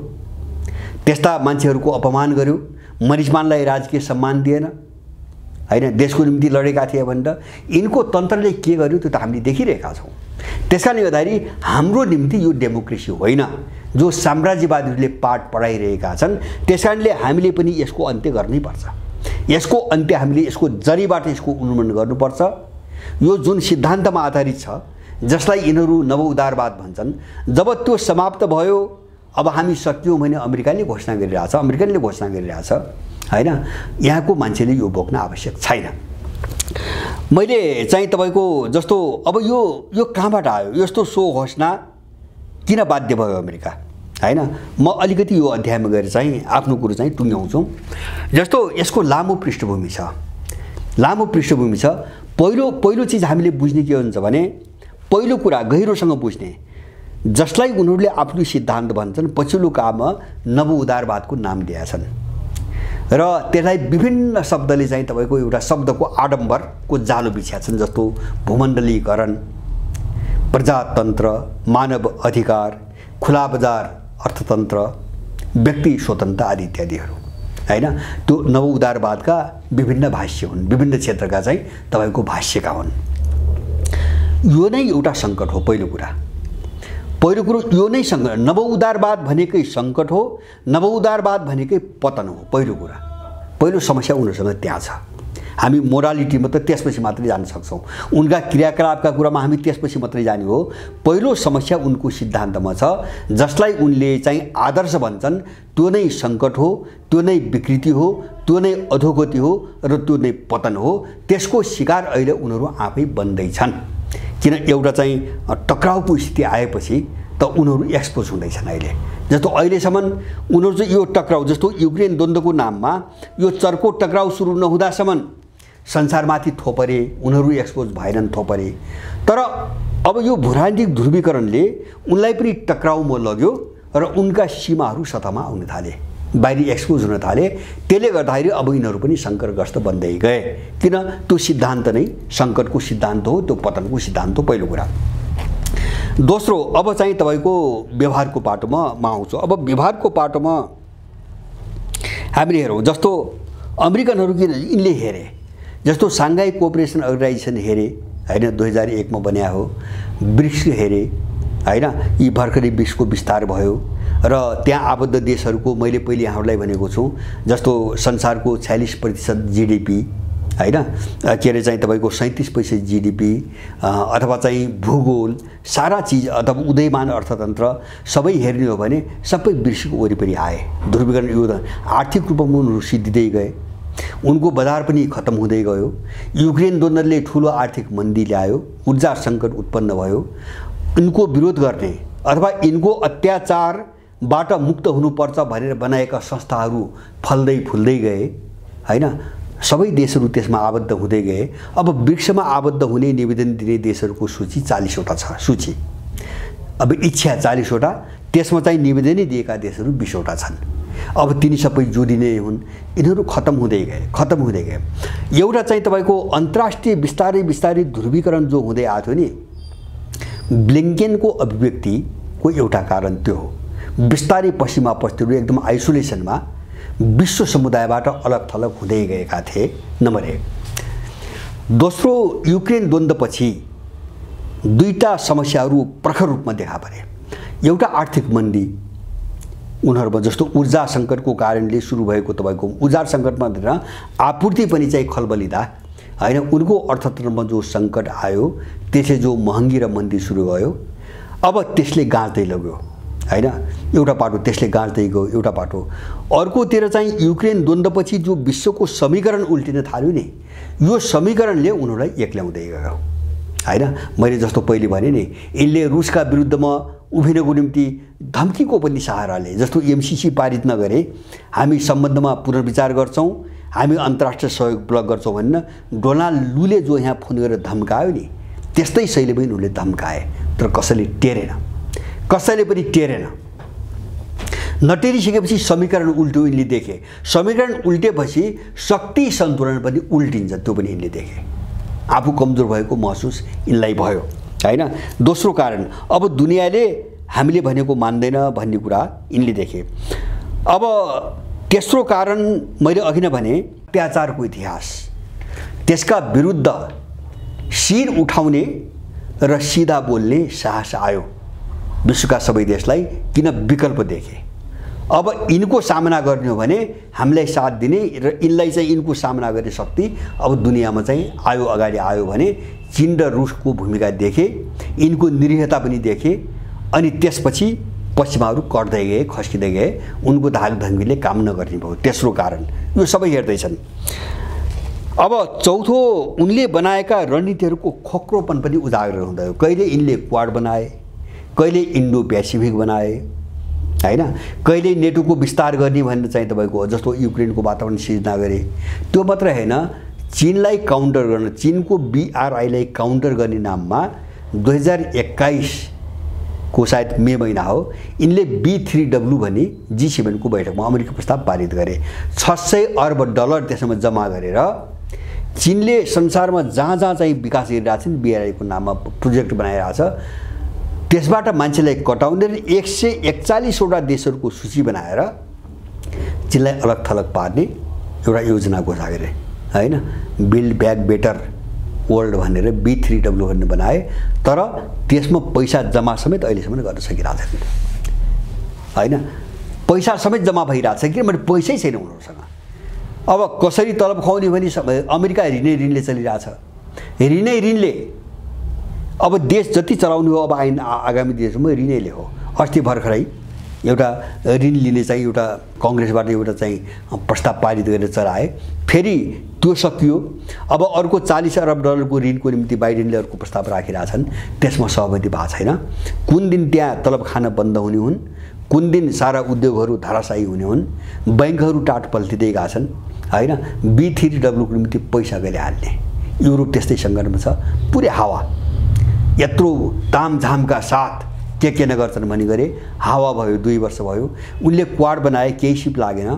त्यस्ता मान्छेहरूको अपमान गर्यो, मरिजमानलाई राजकीय सम्मान दिएन, हैन? देशको निम्ति लडेका थिए भनेर यिनको तन्त्रले के गर्यो त्यो त हामीले देखिरहेका छौँ। त्यसकारणले गर्दाखेरि हाम्रो निम्ति यो डेमोक्रेसी होइन जो साम्राज्यवादीहरूले पाठ पढाइरहेका छन्। त्यसकारणले हामीले पनि यसको अन्त्य गर्नैपर्छ। यसको अन्त्य हामीले यसको जरीबाट यसको उन्मूलन गर्नुपर्छ। यो जुन सिद्धान्तमा आधारित छ, जसलाई यिनीहरू नव उदारवाद भन्छन्, जब त्यो समाप्त भयो, अब हामी सकियौँ भने अमेरिकाले घोषणा गरिरहेछ, अमेरिकनले घोषणा गरिरहेछ, हैन? यहाँको मान्छेले यो बोक्न आवश्यक छैन। मैले चाहिँ तपाईको जस्तो अब यो कहाँबाट आयो? यस्तो सो घोषणा किन बाध्य भयो अमेरिका, हैन? म अलिकति यो अध्यायमा गएर चाहिँ आफ्नो कुरो चाहिँ टुङ्ग्याउँछु। जस्तो यसको लामो पृष्ठभूमि छ। पहिलो चीज हामीले बुझ्ने के हुन्छ भने, पहिलो कुरा गहिरोसँग बुझ्ने, जसलाई उनीहरूले आफ्नो सिद्धान्त भन्छन्, पछिल्लो काममा नव उदारवादको नाम दिएका छन् र त्यसलाई विभिन्न शब्दले चाहिँ तपाईको एउटा शब्दको आडम्बरको जालो बिछ्याएका छन्। जस्तो भूमण्डलीकरण, प्रजातन्त्र, मानव अधिकार, खुला बजार अर्थतन्त्र, व्यक्ति स्वतन्त्रता आदि इत्यादिहरू, हैन? त्यो नव उदारवादका विभिन्न भाष्य हुन्, विभिन्न क्षेत्रका चाहिँ तपाईको भाष्यका हुन्। यो नै एउटा सङ्कट हो। पहिलो कुरा पहिलो कुरो यो नै नवउदारवाद भनेकै सङ्कट हो, नवउदारवाद भनेकै पतन हो। पहिलो समस्या उनीहरूसँग त्यहाँ छ। हामी मोरालिटीमा त त्यसपछि मात्रै जान सक्छौँ, उनका क्रियाकलापका कुरामा हामी त्यसपछि मात्रै जाने हो। पहिलो समस्या उनको सिद्धान्तमा छ, जसलाई उनले चाहिँ आदर्श भन्छन्, त्यो नै सङ्कट हो, त्यो नै विकृति हो, त्यो नै अधोगति हो र त्यो नै पतन हो। त्यसको शिकार अहिले उनीहरू आफै बन्दैछन्। किन एउटा चाहिँ टक्राउको स्थिति आएपछि त उनीहरू एक्सपोज हुँदैछन्। अहिले जस्तो अहिलेसम्म उनीहरू चाहिँ यो टक्राउ, जस्तो युक्रेन द्वन्द्वको नाममा यो चर्को टक्राउ सुरु नहुँदासम्म संसारमाथि थोपरे, उनीहरू एक्सपोज भएनन्, थोपरे। तर अब यो भूराजनीतिक ध्रुवीकरणले उनलाई पनि टक्राउमा लग्यो र उनका सीमाहरू सतहमा आउन थाले, बाहिरी एक्सपोज हुन थाले। त्यसले गर्दाखेरि अब यिनीहरू पनि सङ्कटग्रस्त बन्दै गए। किन? त्यो सिद्धान्त नै सङ्कटको सिद्धान्त हो, त्यो पतनको सिद्धान्त हो, पहिलो कुरा। दोस्रो, अब चाहिँ तपाईँको व्यवहारको पाटोमा म आउँछु। अब व्यवहारको पाटोमा हामीले हेरौँ, जस्तो अमेरिकनहरू किन यिनले हेरे, जस्तो साङ्घाई कोअपरेसन अर्गनाइजेसन हेरे होइन, 2001 मा बन्या हो। ब्रिक्स हेरे होइन, यी भर्खरै ब्रिक्सको विस्तार भयो र त्यहाँ आबद्ध देशहरूको मैले पहिले यहाँहरूलाई भनेको छु, जस्तो संसारको 46% जीडीपी होइन, के अरे चाहिँ तपाईँको 37% जीडीपी अथवा चाहिँ भूगोल सारा चिज अथवा उदयमान अर्थतन्त्र सबै हेर्ने हो भने सबै ब्रिक्सको वरिपरि आए। ध्रुवीकरण यो आर्थिक रूपमा उनीहरू सिद्धिँदै गए, उनको बजार पनि खत्म हुँदै गयो। युक्रेन द्वन्द्वले ठुलो आर्थिक मन्दी ल्यायो, ऊर्जा सङ्कट उत्पन्न भयो। यिनको विरोध गर्ने अथवा यिनको अत्याचारबाट मुक्त हुनुपर्छ भनेर बनाएका संस्थाहरू फल्दै फुल्दै गए होइन, सबै देशहरू त्यसमा आबद्ध हुँदै गए। अब ब्रिक्समा आबद्ध हुने निवेदन दिने देशहरूको सूची 40 वटा छ सूची। अब इच्छा 40 वटा, त्यसमा चाहिँ निवेदनै दिएका देशहरू 20 वटा छन्। अब तिनी सबै जोडिने हुन्, यिनीहरू खत्म हुँदै गए। एउटा चाहिँ तपाईँको अन्तर्राष्ट्रिय बिस्तारै ध्रुवीकरण जो हुँदै आएको थियो नि, ब्लिङ्केनको अभिव्यक्तिको एउटा कारण त्यो हो। बिस्तारै पश्चिमा पश्चिमहरू एकदम आइसोलेसनमा विश्व समुदायबाट अलग थलग हुँदै गएका थिए, नम्बर 1। दोस्रो, युक्रेन द्वन्द्वपछि दुईटा समस्याहरू प्रखर रूपमा देखा परे। एउटा आर्थिक मन्दी उनीहरूमा, जस्तो ऊर्जा सङ्कटको कारणले सुरु भएको तपाईँको ऊर्जा सङ्कटमा आपूर्ति पनि चाहिँ खलबलिँदा होइन, उनको अर्थतन्त्रमा जो सङ्कट आयो त्यसले जो महँगी र मन्दी सुरु भयो, अब त्यसले गाँच्दै लग्यो होइन। एउटा पाटो त्यसले गाँच्दै गयो, एउटा पाटो। अर्कोतिर चाहिँ युक्रेन द्वन्द्वपछि जो विश्वको समीकरण उल्टिन थाल्यो नि, यो समीकरणले उनीहरूलाई एक्ल्याउँदै गयो होइन। मैले जस्तो पहिले भने नि, यिनले रुसका विरुद्धमा उभिनको निम्ति धम्कीको पनि सहाराले, जस्तो एमसीसी पारित नगरे हामी सम्बन्धमा पुनर्विचार गर्छौँ, हामी अन्तर्राष्ट्रिय सहयोग ब्लक गर्छौँ भन्न डोनाल्ड लूले जो यहाँ फोन गरेर धम्कायो नि, त्यस्तै शैलीमा उनीहरूले धम्काए। तर कसैले पनि टेरेन। नटेरिसकेपछि समीकरण उल्ट्यो, यिनले देखे। समीकरण उल्टेपछि शक्ति सन्तुलन पनि उल्टिन्छ, त्यो पनि यिनले देखे। आफू कमजोर भएको महसुस यिनलाई भयो होइन। दोस्रो कारण, अब दुनियाँले हामीले भनेको मान्दैन भन्ने कुरा यिनले देखे। अब तेस्रो कारण मैले अघि नै भने, अत्याचारको इतिहास, त्यसका विरुद्ध शिर उठाउने र सिधा बोल्ने साहस आयो विश्वका सबै देशलाई। किन? विकल्प देखे। अब यिनको सामना गर्ने हो भने हामीलाई साथ दिने र यिनलाई चाहिँ यिनको सामना गर्ने शक्ति अब दुनियाँमा चाहिँ आयो, अगाडि आयो भने चीन र रुसको भूमिका देखे, यिनको निरीहता पनि देखे। अनि त्यसपछि पश्चिमाहरू कट्दै गए, खस्किँदै गए, उनको धाकधम्कीले काम नगर्ने भयो। तेस्रो कारण यो सबै हेर्दैछन्। अब चौथो, उनले बनाएका रणनीतिहरूको खोक्रोपन पनि उजागर हुँदै। कहिले यिनले क्वाड बनाए, कहिले इन्डो पेसिफिक बनाए होइन, कहिले नेटोको विस्तार गर्ने भनेर चाहिँ तपाईँको जस्तो युक्रेनको वातावरण सिर्जना गरे। त्यो मात्र होइन, चीनलाई काउन्टर गर्न, चीनको BRI-लाई काउन्टर गर्ने नाममा 2021 को सायद मे महिना हो, यिनले B3W भन्ने G7 को बैठकमा अमेरिकी प्रस्ताव पारित गरे। $600 अर्ब त्यसमा जम्मा गरेर चीनले संसारमा जहाँ चाहिँ विकास गरिरहेको छ नि, BRI को नाममा प्रोजेक्ट बनाइरहेको छ, त्यसबाट मान्छेलाई कटाउने र 141 वटा देशहरूको सूची बनाएर चीनलाई अलग थलग पार्ने एउटा योजना घोषणा गरे होइन। बिल्ड ब्याक बेटर वर्ल्ड भनेर B3W भन्ने बनाए, तर त्यसमा पैसा जम्मा समेत अहिलेसम्म गर्न सकिरहेको छैन हैन। पैसा समेत जम्मा भइरहेछ किनभने पैसै छैन उनीहरूसँग। अब कसरी तलब खुवाउने भने अमेरिका ऋणले चलिरहेछ, ऋणले अब देश जति चलाउनु हो अब आगामी देशमा ऋणैले हो। अस्ति भर्खरै एउटा ऋण लिने चाहिँ एउटा कांग्रेसबाट एउटा चाहिँ प्रस्ताव पारित गरेर चलाए, फेरि त्यो सकियो। अब अर्को 40 अरब डलरको ऋणको निम्ति बाइडेनले अर्को प्रस्ताव राखिरहेछन्, त्यसमा सहमति भएको छैन। कुन दिन त्यहाँ तलब खान बन्द हुने हुन्, कुन दिन सारा उद्योगहरू धराशायी हुने हुन्, बैंकहरू टाट पल्टिँदै गएका छन् हैन। B3W को निम्ति पैसा कहिले हाल्ने? युरोप त्यस्तै सङ्कटमा छ, पुरै हावा यत्रो तामझामका साथ के नगर्छन् भनी गरे हावा भयो। 2 वर्ष भयो उनले क्वाड बनाए, केही सिप लागेन।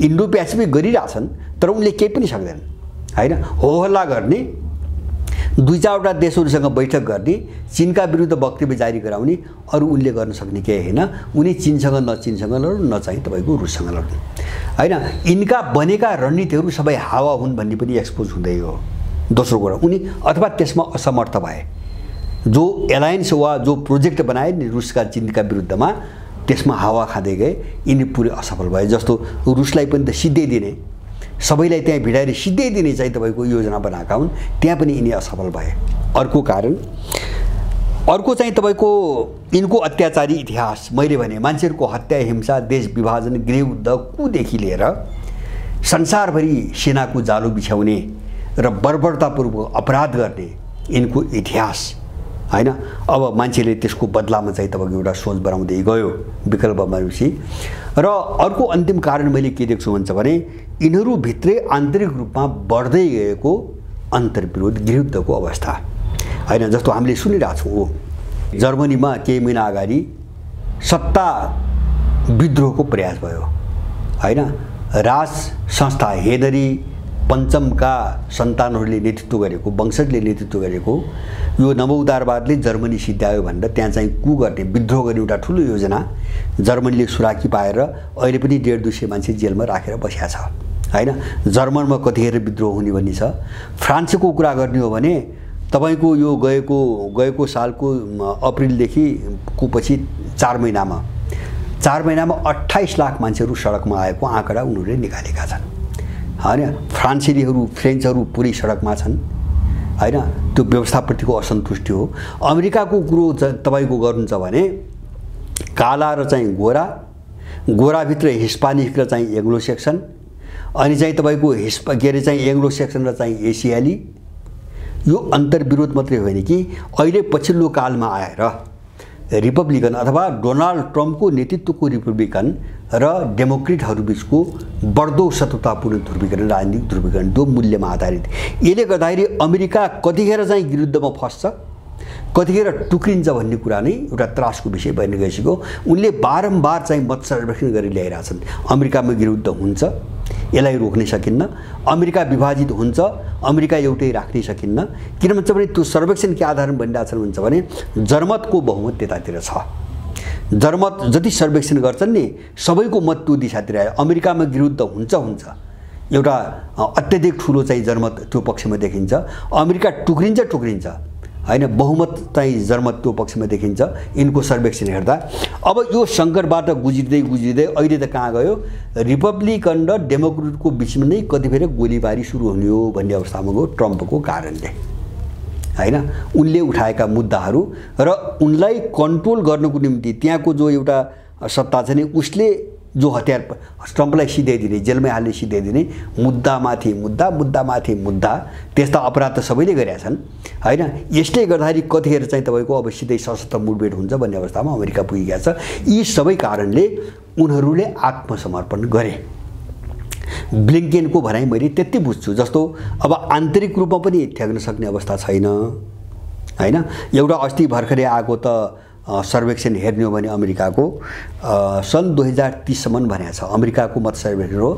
इन्डो पेसिफिक गरिरहेछन् तर उनले केही पनि सक्दैनन् हैन। हो हल्ला गर्ने, 2-4वटा देशहरूसँग बैठक गर्ने, चीनका विरुद्ध वक्तव्य जारी गराउने, अरू उनले गर्न सक्ने केही हैन। उनी चीनसँग न चीनसँग लड्नु न चाहिँ तपाईको रुससँग लड्नु हैन। यिनका बनेका रणनीतिहरू सबै हावा हुन् भन्ने पनि एक्सपोज हुँदै हो। दोस्रो कुरा, उनी अथवा त्यसमा असमर्थ भए। जो एलायन्स वा जो प्रोजेक्ट बनाए नि रुसका चीनका विरुद्धमा, त्यसमा हावा खाँदै गए, यिनी पुरै असफल भए। जस्तो रुसलाई पनि त सिधै दिने, सबैलाई त्यहाँ भिडाएर सिधै दिने चाहिँ तपाईको योजना बनाएका हुन्, त्यहाँ पनि यिनी असफल भए। अर्को कारण, अर्को चाहिँ तपाईको यिनको अत्याचारी इतिहास। मैले भने मान्छेहरूको हत्या, हिंसा, देश विभाजन, गृहयुद्ध कुदेखि लिएर संसारभरि सेनाको जालो बिछाउने र बर्बरतापूर्वक अपराध गर्ने यिनको इतिहास हैन। अब मान्छेले त्यसको बदलामा चाहिँ तपाईको एउटा सोच बनाउँदै गयो विकल्प भनेपछि। र अर्को अन्तिम कारण मैले के देख्छु भन्छ भने यिनीहरू भित्रै आन्तरिक रूपमा बढ्दै गएको अन्तर्विरोध, गृहयुद्धको अवस्था हैन। जस्तो हामीले सुनिरहेछौँ, जर्मनीमा केही महिना अगाडि सत्ता विद्रोहको प्रयास भयो हैन। राज संस्था हेनरी पञ्चमका सन्तानहरूले नेतृत्व गरेको, वंशजले नेतृत्व गरेको यो नवउदारवादले जर्मनी सिद्ध्यायो भनेर त्यहाँ चाहिँ कु गर्ने, विद्रोह गर्ने एउटा ठुलो योजना जर्मनीले सुराकी पाएर अहिले पनि 150-200 मान्छे जेलमा राखेर बसेको छ हैन। जर्मनमा कतिखेर विद्रोह हुने भन्ने छ। फ्रान्सको कुरा गर्ने हो भने तपाईको यो गएको सालको अप्रिलदेखि को पछि 4 महिनामा 28 लाख मान्छेहरू सडकमा आएको आँकडा उनीहरूले निकालेका छन् हैन। फ्रान्सेलीहरू, फ्रेन्चहरू पुरै सडकमा छन् हैन। त्यो व्यवस्थाप्रतिको असन्तुष्टि हो। अमेरिकाको कुरो तपाईको गर्नुहुन्छ भने काला र चाहिँ गोरा, गोराभित्र हिस्पानिक र चाहिँ एङ्ग्लो सेक्सन, अनि चाहिँ तपाईको के अरे चाहिँ एङ्ग्लो सेक्सन र चाहिँ एसियाली, यो अन्तर्विरोध मात्रै होइन कि अहिले पछिल्लो कालमा आएर रिपब्लिकन अथवा डोनाल्ड ट्रम्पको नेतृत्वको रिपब्लिकन र डेमोक्रेटहरू बीचको बढ्दो शत्रुतापूर्ण ध्रुवीकरण, राजनीतिक ध्रुवीकरण, त्यो मूल्यमा आधारित। यसले गर्दाखेरि अमेरिका कतिखेर चाहिँ विरुद्धमा फस्छ, कतिखेर टुक्रिन्छ भन्ने कुरा नै एउटा त्रासको विषय बन्न गइसक्यो। उनले बारम्बार चाहिँ मत सर्वेक्षण गरेर ल्याइरहेछन्। अमेरिकामा विरुद्ध हुन्छ, यसलाई रोक्नै सकिन्न। अमेरिका विभाजित हुन्छ, अमेरिका एउटै राख्नै सकिन्न। किन भन्छ भने त्यो सर्वेक्षण के आधारमा भनिरहेछन् भन्छ भने जनमतको बहुमत त्यतातिर छ। जनमत जति सर्वेक्षण गर्छन् नि सबैको मत त्यो दिशातिर आयो। अमेरिकामा विरुद्ध हुन्छ एउटा अत्याधिक ठुलो चाहिँ जनमत त्यो पक्षमा देखिन्छ। अमेरिका टुक्रिन्छ हैन, बहुमत चाहिँ जनमत त्यो पक्षमा देखिन्छ यिनको सर्वेक्षण हेर्दा। अब यो सङ्कटबाट गुज्रिँदै अहिले त कहाँ गयो, रिपब्लिकन र डेमोक्रेटको बिचमा नै कतिखेर गोलीबारी सुरु हुने हो भन्ने अवस्थामा गयो ट्रम्पको कारणले हैन। उनले उठाएका मुद्दाहरू र उनलाई कन्ट्रोल गर्नको निम्ति त्यहाँको जो एउटा सत्ता छ नि उसले जो हतियार ट्रम्पलाई सिधाइदिने, जेलमै हाल्ने सिधाइदिने, मुद्दामाथि मुद्दा, त्यस्ता अपराध त सबैले गरेका छन् हैन। यसले गर्दाखेरि कतिखेर चाहिँ तपाईको अब सिधै सशस्त्र मुठभेड हुन्छ भन्ने अवस्थामा अमेरिका पुगिएको छ। यी सबै कारणले उनीहरूले आत्मसमर्पण गरे। ब्लिङ्केनको भनाइ मैले त्यति बुझ्छु। जस्तो अब आन्तरिक रूपमा पनि ठेक्न सक्ने अवस्था छैन हैन। एउटा अस्ति भर्खरै आएको त सर्वेक्षण हेर्ने हो भने अमेरिकाको सन् 2030 सम्म भनेको छ अमेरिकाको मत सर्वेक्षण हो।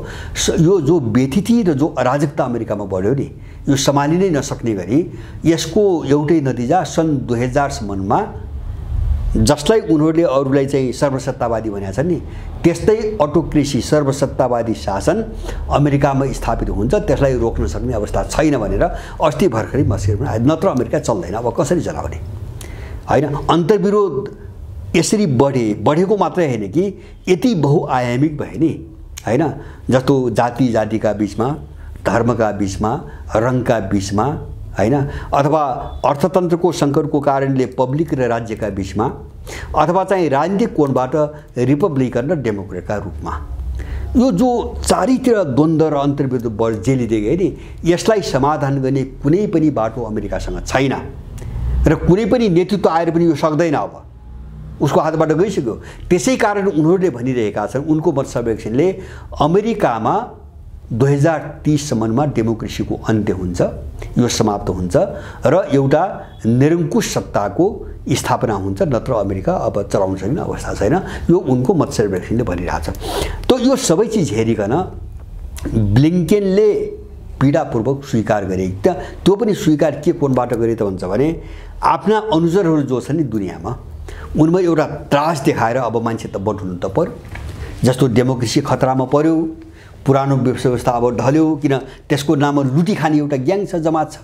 यो जो व्यथिति र जो अराजकता अमेरिकामा बढ्यो नि, यो सम्हालिनै नसक्ने गरी यसको एउटै नतिजा सन् 2000 सम्ममा जसलाई उनीहरूले अरूलाई चाहिँ सर्वसत्तावादी भनेका छन् नि, त्यस्तै अटोक्रेसी सर्वसत्तावादी शासन अमेरिकामा स्थापित हुन्छ, त्यसलाई रोक्न सक्ने अवस्था छैन भनेर अस्ति भर्खरै मस्किरमा आयो। नत्र अमेरिका चल्दैन, अब कसरी चलाउने होइन। अन्तर्विरोध यसरी बढेको मात्रै होइन कि यति बहुआयामिक भयो नि होइन। जस्तो जाति जातिका बिचमा, धर्मका बिचमा, रङका बिचमा होइन, अथवा अर्थतन्त्रको सङ्कटको कारणले पब्लिक र राज्यका बिचमा, अथवा चाहिँ राजनीतिक कोणबाट रिपब्लिकन र डेमोक्रेटका रूपमा यो जो चारैतिर द्वन्द्व र अन्तर्विरोध जेलिँदै गयो नि, यसलाई समाधान गर्ने कुनै पनि बाटो अमेरिकासँग छैन र कुनै पनि नेतृत्व आएर पनि यो सक्दैन। अब उसको हातबाट गइसक्यो। त्यसै कारण उनीहरूले भनिरहेका छन्, उनको मत सर्वेक्षणले अमेरिकामा 2030 सम्ममा डेमोक्रेसीको अन्त्य हुन्छ, यो समाप्त हुन्छ र एउटा निरङ्कुश सत्ताको स्थापना हुन्छ, नत्र अमेरिका अब चलाउन सक्ने अवस्था छैन। यो उनको मत सर्वेक्षणले भनिरहेछ। त यो सबै चिज हेरिकन ब्लिङ्केनले पीडापूर्वक स्वीकार गरे। त्यो पनि स्वीकार के कोणबाट गरे त भन्छ भने आफ्ना अनुचरहरू जो छन् नि दुनियाँमा, उनमा एउटा त्रास देखाएर अब मान्छे त बटुल्नु त पर्यो। जस्तो डेमोक्रेसी खतरामा पर्यो, पुरानो व्यवस्था अब ढल्यो, किन त्यसको नाममा लुटी खाने एउटा ग्याङ छ, जमात छ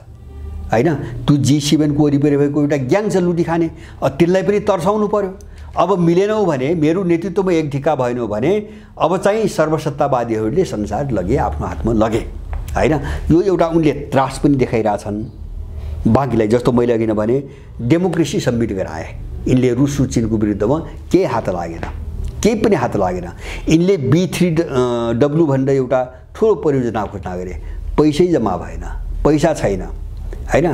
होइन। त्यो G7 को वरिपरि भएको एउटा ग्याङ छ लुटी खाने, त्यसलाई पनि तर्साउनु पर्यो। अब मिलेनौ भने, मेरो नेतृत्वमा एक ढिक्का भएन भने अब चाहिँ सर्वसत्तावादीहरूले संसार लगे, आफ्नो हातमा लगे होइन। यो एउटा उनले त्रास पनि देखाइरहेछन् बाँकीलाई। जस्तो मैले अघि भने डेमोक्रेसी सब्मिट गराए यिनले, रुस र चीनको विरुद्धमा केही हात लागेन, केही पनि हात लागेन। यिनले B3W भनेर एउटा ठुलो परियोजना घोषणा गरे, पैसै जम्मा भएन, पैसा छैन होइन।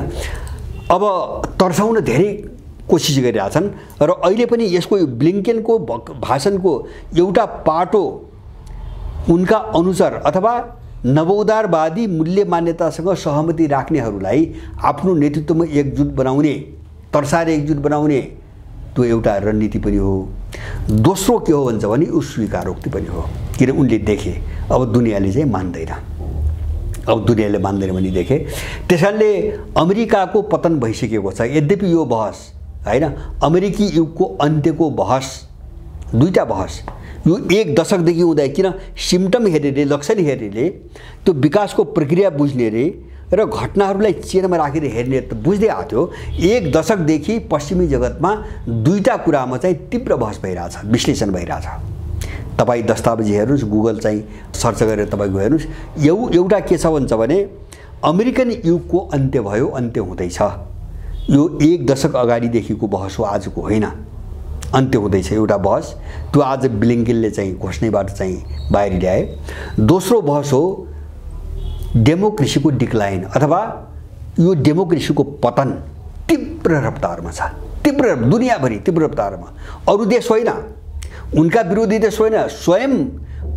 अब तर्साउन धेरै कोसिस गरिरहेछन् र अहिले पनि यसको ब्लिङ्केनको भाषणको एउटा पाटो उनका अनुसार अथवा नवोदारवादी मूल्य मान्यतासँग सहमति राख्नेहरूलाई आफ्नो नेतृत्वमा एकजुट बनाउने, तर्साएर एकजुट बनाउने त्यो एउटा रणनीति पनि हो। दोस्रो के हो भन्छ भने ऊ स्वीकारोक्ति पनि हो, किन उनले देखे अब दुनियाँले चाहिँ मान्दैन, अब दुनियाँले मान्दैन भने देखे। त्यसैले अमेरिकाको पतन भइसकेको छ। यद्यपि यो बहस होइन, अमेरिकी युगको अन्त्यको बहस, दुईटा बहस, यो एक दशकदेखि हुँदा, किन सिम्टम हेरेर, लक्षण हेरेर त्यो विकासको प्रक्रिया बुझ्ने रे र घटनाहरूलाई चेनमा राखेर हेर्ने त बुझ्दै आएको थियो। एक दशकदेखि पश्चिमी जगतमा दुईटा कुरामा चाहिँ तीव्र बहस भइरहेछ, विश्लेषण भइरहेछ। तपाईँ दस्तावेज हेर्नुहोस्, गुगल चाहिँ सर्च गरेर तपाईँको हेर्नुहोस्। एउटा के छ भन्छ भने अमेरिकन युगको अन्त्य भयो, अन्त्य हुँदैछ। यो एक दशक अगाडिदेखिको बहस हो, आजको होइन, अन्त्य हुँदैछ एउटा बहस। त्यो आज ब्लिङ्केनले चाहिँ घोषणाबाट चाहिँ बाहिर ल्याए। दोस्रो बहस हो डेमोक्रेसीको डिक्लाइन अथवा यो डेमोक्रेसीको पतन तीव्र रफ्तारमा छ, तीव्र दुनियाँभरि तीव्र रफ्तारमा। अरू देश होइन, उनका विरोधी देश होइन, स्वयं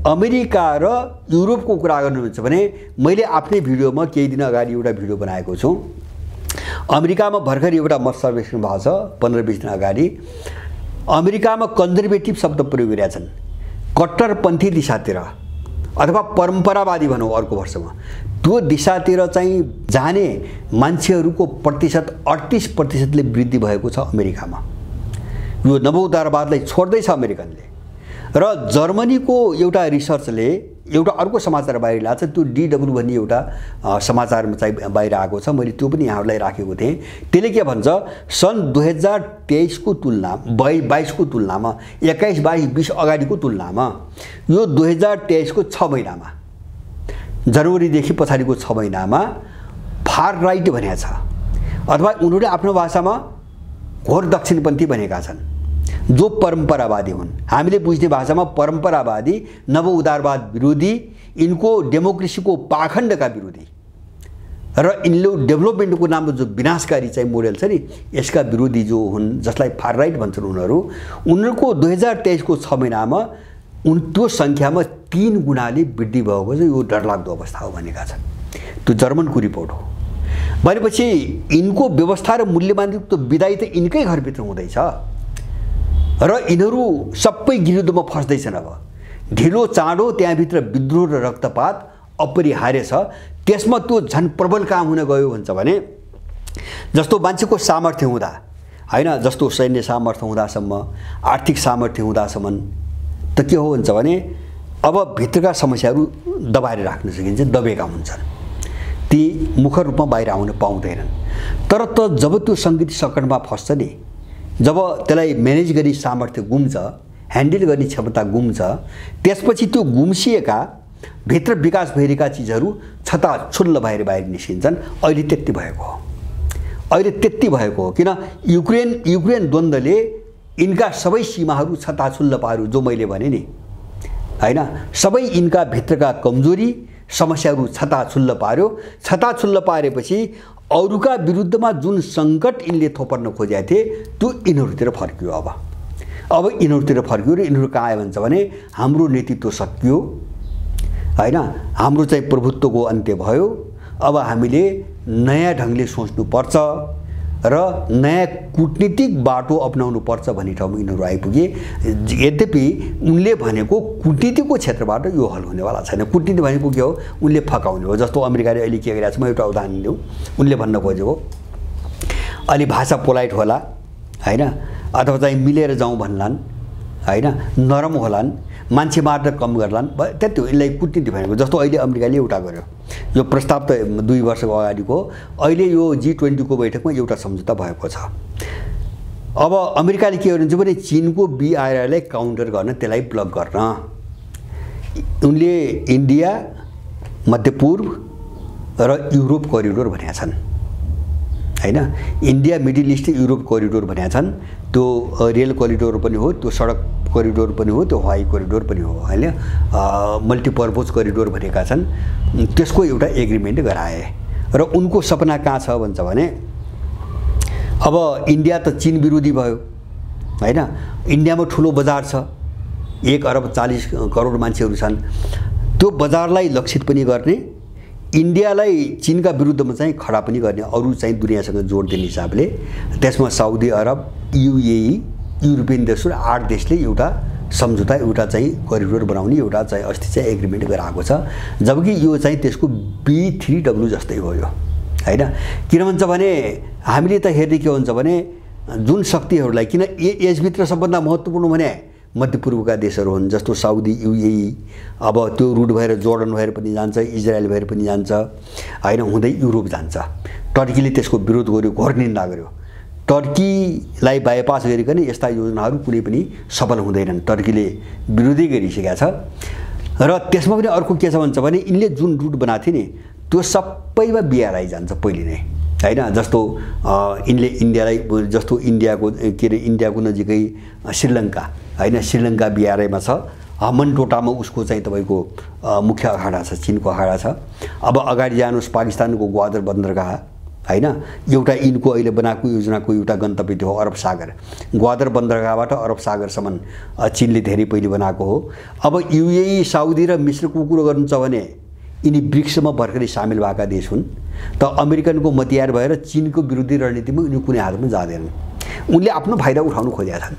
अमेरिका र युरोपको कुरा गर्नुहुन्छ भने मैले आफ्नै भिडियोमा केही दिन अगाडि एउटा भिडियो बनाएको छु। अमेरिकामा भर्खर एउटा मत सर्वेक्षण भएको छ 15-20 दिन अगाडि। अमेरिकामा कन्जर्भेटिभ शब्द प्रयोग गरेका छन्, कट्टरपन्थी दिशातिर अथवा परम्परावादी भनौँ अर्को वर्षमा, त्यो दिशातिर चाहिँ जाने मान्छेहरूको प्रतिशत 38% वृद्धि भएको छ अमेरिकामा। यो नवोदारवादलाई छोड्दैछ अमेरिकनले। र जर्मनीको एउटा रिसर्चले एउटा अर्को समाचार बाहिर ल्याएको छ, त्यो DW भन्ने एउटा समाचारमा चाहिँ बाहिर आएको छ। मैले त्यो पनि यहाँहरूलाई राखेको थिएँ। त्यसले के भन्छ, सन् 2023 को तुलना 22 को तुलनामा, 21, 22, 20 अगाडिको तुलनामा यो 2023 को 6 महिनामा, जनवरीदेखि पछाडिको 6 महिनामा फार राइट भनेको छ, अथवा उनीहरूले आफ्नो भाषामा घोर दक्षिणपन्थी भनेका छन्, जो परम्परावादी हुन्। हामीले बुझ्ने भाषामा परम्परावादी, नवउदारवाद विरोधी, इनको डेमोक्रेसीको पाखण्डका विरोधी र इनले डेभलपमेन्टको नाममा जो विनाशकारी चाहिँ मोडेल छ नि, यसका विरोधी जो हुन्, जसलाई फार राइट भन्छन् उनीहरूको 2023 को 6 महिनामा त्यो सङ्ख्यामा 3 गुणाले वृद्धि भएको छ। यो डरलाग्दो अवस्था हो भनेका छन्। त्यो जर्मनको रिपोर्ट हो। भनेपछि यिनको व्यवस्था र मूल्यमान त विदाई त यिनकै घरभित्र हुँदैछ र यिनीहरू सबै गिरोधमा फस्दैछन्। अब ढिलो चाँडो त्यहाँभित्र विद्रोह र रक्तपात अपरिहार्य छ। त्यसमा त्यो झन् प्रबल काम हुन गयो भन्छ भने, जस्तो मान्छेको सामर्थ्य हुँदा हैन जस्तो सैन्य सामर्थ्य हुँदासम्म आर्थिक सामर्थ्य हुँदासम्म त के हो हुन्छ भने अब भित्रका समस्याहरू दबाएर राख्न सकिन्छ दबेका हुन्छन् ती मुखर रूपमा बाहिर आउन पाउँदैनन् तर त जब त्यो सङ्गीत सङ्कटमा फस्छ नि जब त्यसलाई म्यानेज गर्ने सामर्थ्य गुम्छ ह्यान्डल गर्ने क्षमता गुम्छ त्यसपछि त्यो गुम्सिएका भित्र विकास भइरहेका चिजहरू छताछुल्ल बाहिर निस्किन्छन् अहिले त्यति भएको हो किन युक्रेन द्वन्द्वले यिनका सबै सीमाहरू छताछुल्ल पार्यो जो मैले भने नि हैन सबै यिनका भित्रका कमजोरी समस्याहरू छताछुल्ल पारेपछि अरूका विरुद्धमा जुन सङ्कट यिनले थोपर्न खोजेका थिए त्यो यिनीहरूतिर फर्कियो अब यिनीहरूतिर फर्कियो र यिनीहरू कहाँ आयो भन्छ भने हाम्रो नेतृत्व सकियो हैन हाम्रो चाहिँ प्रभुत्वको अन्त्य भयो अब हामीले नयाँ ढङ्गले सोच्नुपर्छ र नयाँ कूटनीतिक बाटो अपनाउनु पर्छ भन्ने ठाउँमा यिनीहरू आइपुगे यद्यपि उनले भनेको कूटनीतिको क्षेत्रबाट यो हल हुनेवाला छैन कूटनीति भनेको के हो उनले फकाउने हो जस्तो अमेरिकाले अहिले के गरिरहेको छ म एउटा उदाहरण दिउँ उनले भन्न खोजेको अलि भाषा पोलाइट होला हैन अथवा चाहिँ मिलेर जाउँ भन्लान् हैन नरम होलान् मान्छे मार्न कम गर्लान् त्यति हो यसलाई कूटनीति भनेको जस्तो अहिले अमेरिकाले एउटा गर्यो यो प्रस्ताव त 2 वर्षको अगाडिको अहिले यो G20 को बैठकमा एउटा सम्झौता भएको छ अब अमेरिकाले के गर्नुहुन्छ भने चीनको BRI लाई काउन्टर गर्न त्यसलाई ब्लक गर्न उनले इन्डिया मध्यपूर्व र युरोप करिडोर भनेका छन् हैन India middle east Europe corridor भनेका छन् त्यो रेल करिडोर पनि हो त्यो सडक करिडोर पनि हो त्यो हवाई करिडोर पनि हो हैन मल्टिपर्पज करिडोर भनेका छन् त्यसको एउटा एग्रिमेन्ट गराए र उनको सपना कहाँ छ भन्छ भने अब इन्डिया त चीन विरोधी भयो हैन इन्डियामा ठुलो बजार छ 1 अरब 40 करोड मान्छेहरू छन् त्यो बजारलाई लक्षित पनि गर्ने इन्डियालाई चीनका विरुद्धमा चाहिँ खडा पनि गर्ने अरु चाहिँ दुनियासँग जोड दिने हिसाबले त्यसमा साउदी अरब UAE युरोपियन देशहरू 8 देशले एउटा सम्झौता एउटा चाहिँ करिडोर बनाउने एउटा चाहिँ अस्ति चाहिँ एग्रिमेन्ट गराएको छ जबकि यो चाहिँ त्यसको B3W जस्तै हो यो हैन किन भन्छ भने हामीले त हेर्ने के हुन्छ भने जुन शक्तिहरूलाई किन यसभित्र सबभन्दा महत्त्वपूर्ण भने मध्यपूर्वका देशहरू हुन् जस्तो साउदी UAE अब त्यो रुट भएर जोर्डन भएर पनि जान्छ इजरायल भएर पनि जान्छ हैन हुँदै युरोप जान्छ टर्कीले त्यसको विरोध गर्यो घोर निन्दा गर्यो टर्कीलाई बाइपास गरिकन यस्ता योजनाहरू कुनै पनि सफल हुँदैनन् टर्कीले विरोधी गरिसकेका छ र त्यसमा पनि अर्को के छ भन्छ भने इनले जुन रुट बनाएको थिए नि त्यो सबैमा BRI जान्छ पहिले नै हैन जस्तो इनले इन्डियालाई जस्तो इन्डियाको के रे इन्डियाको नजिकै श्रीलङ्का हैन श्रीलङ्का BRI मा छ हमनटोटामा उसको चाहिँ तपाईको मुख्य अखाडा छ चीनको अखाडा छ अब अगाडि जानुस् पाकिस्तानको ग्वादर बन्दरगाह हैन एउटा इनको अहिले बनाएको योजनाको एउटा गन्तव्य थियो अरब सागर ग्वादर बन्दरगाहबाट अरब सागरसम्म चीनले धेरै पहिले बनाएको हो अब UAE साउदी र मिस्रको कुरो गर्नु छ भने यिनी ब्रिक्समा भर्खरै सामेल भएका देश हुन् त अमेरिकनको मतियार भएर चीनको विरोधी रणनीतिमा उनी कुनै हातमा जाँदैनन् उनले आफ्नो फाइदा उठाउन खोजेका छन्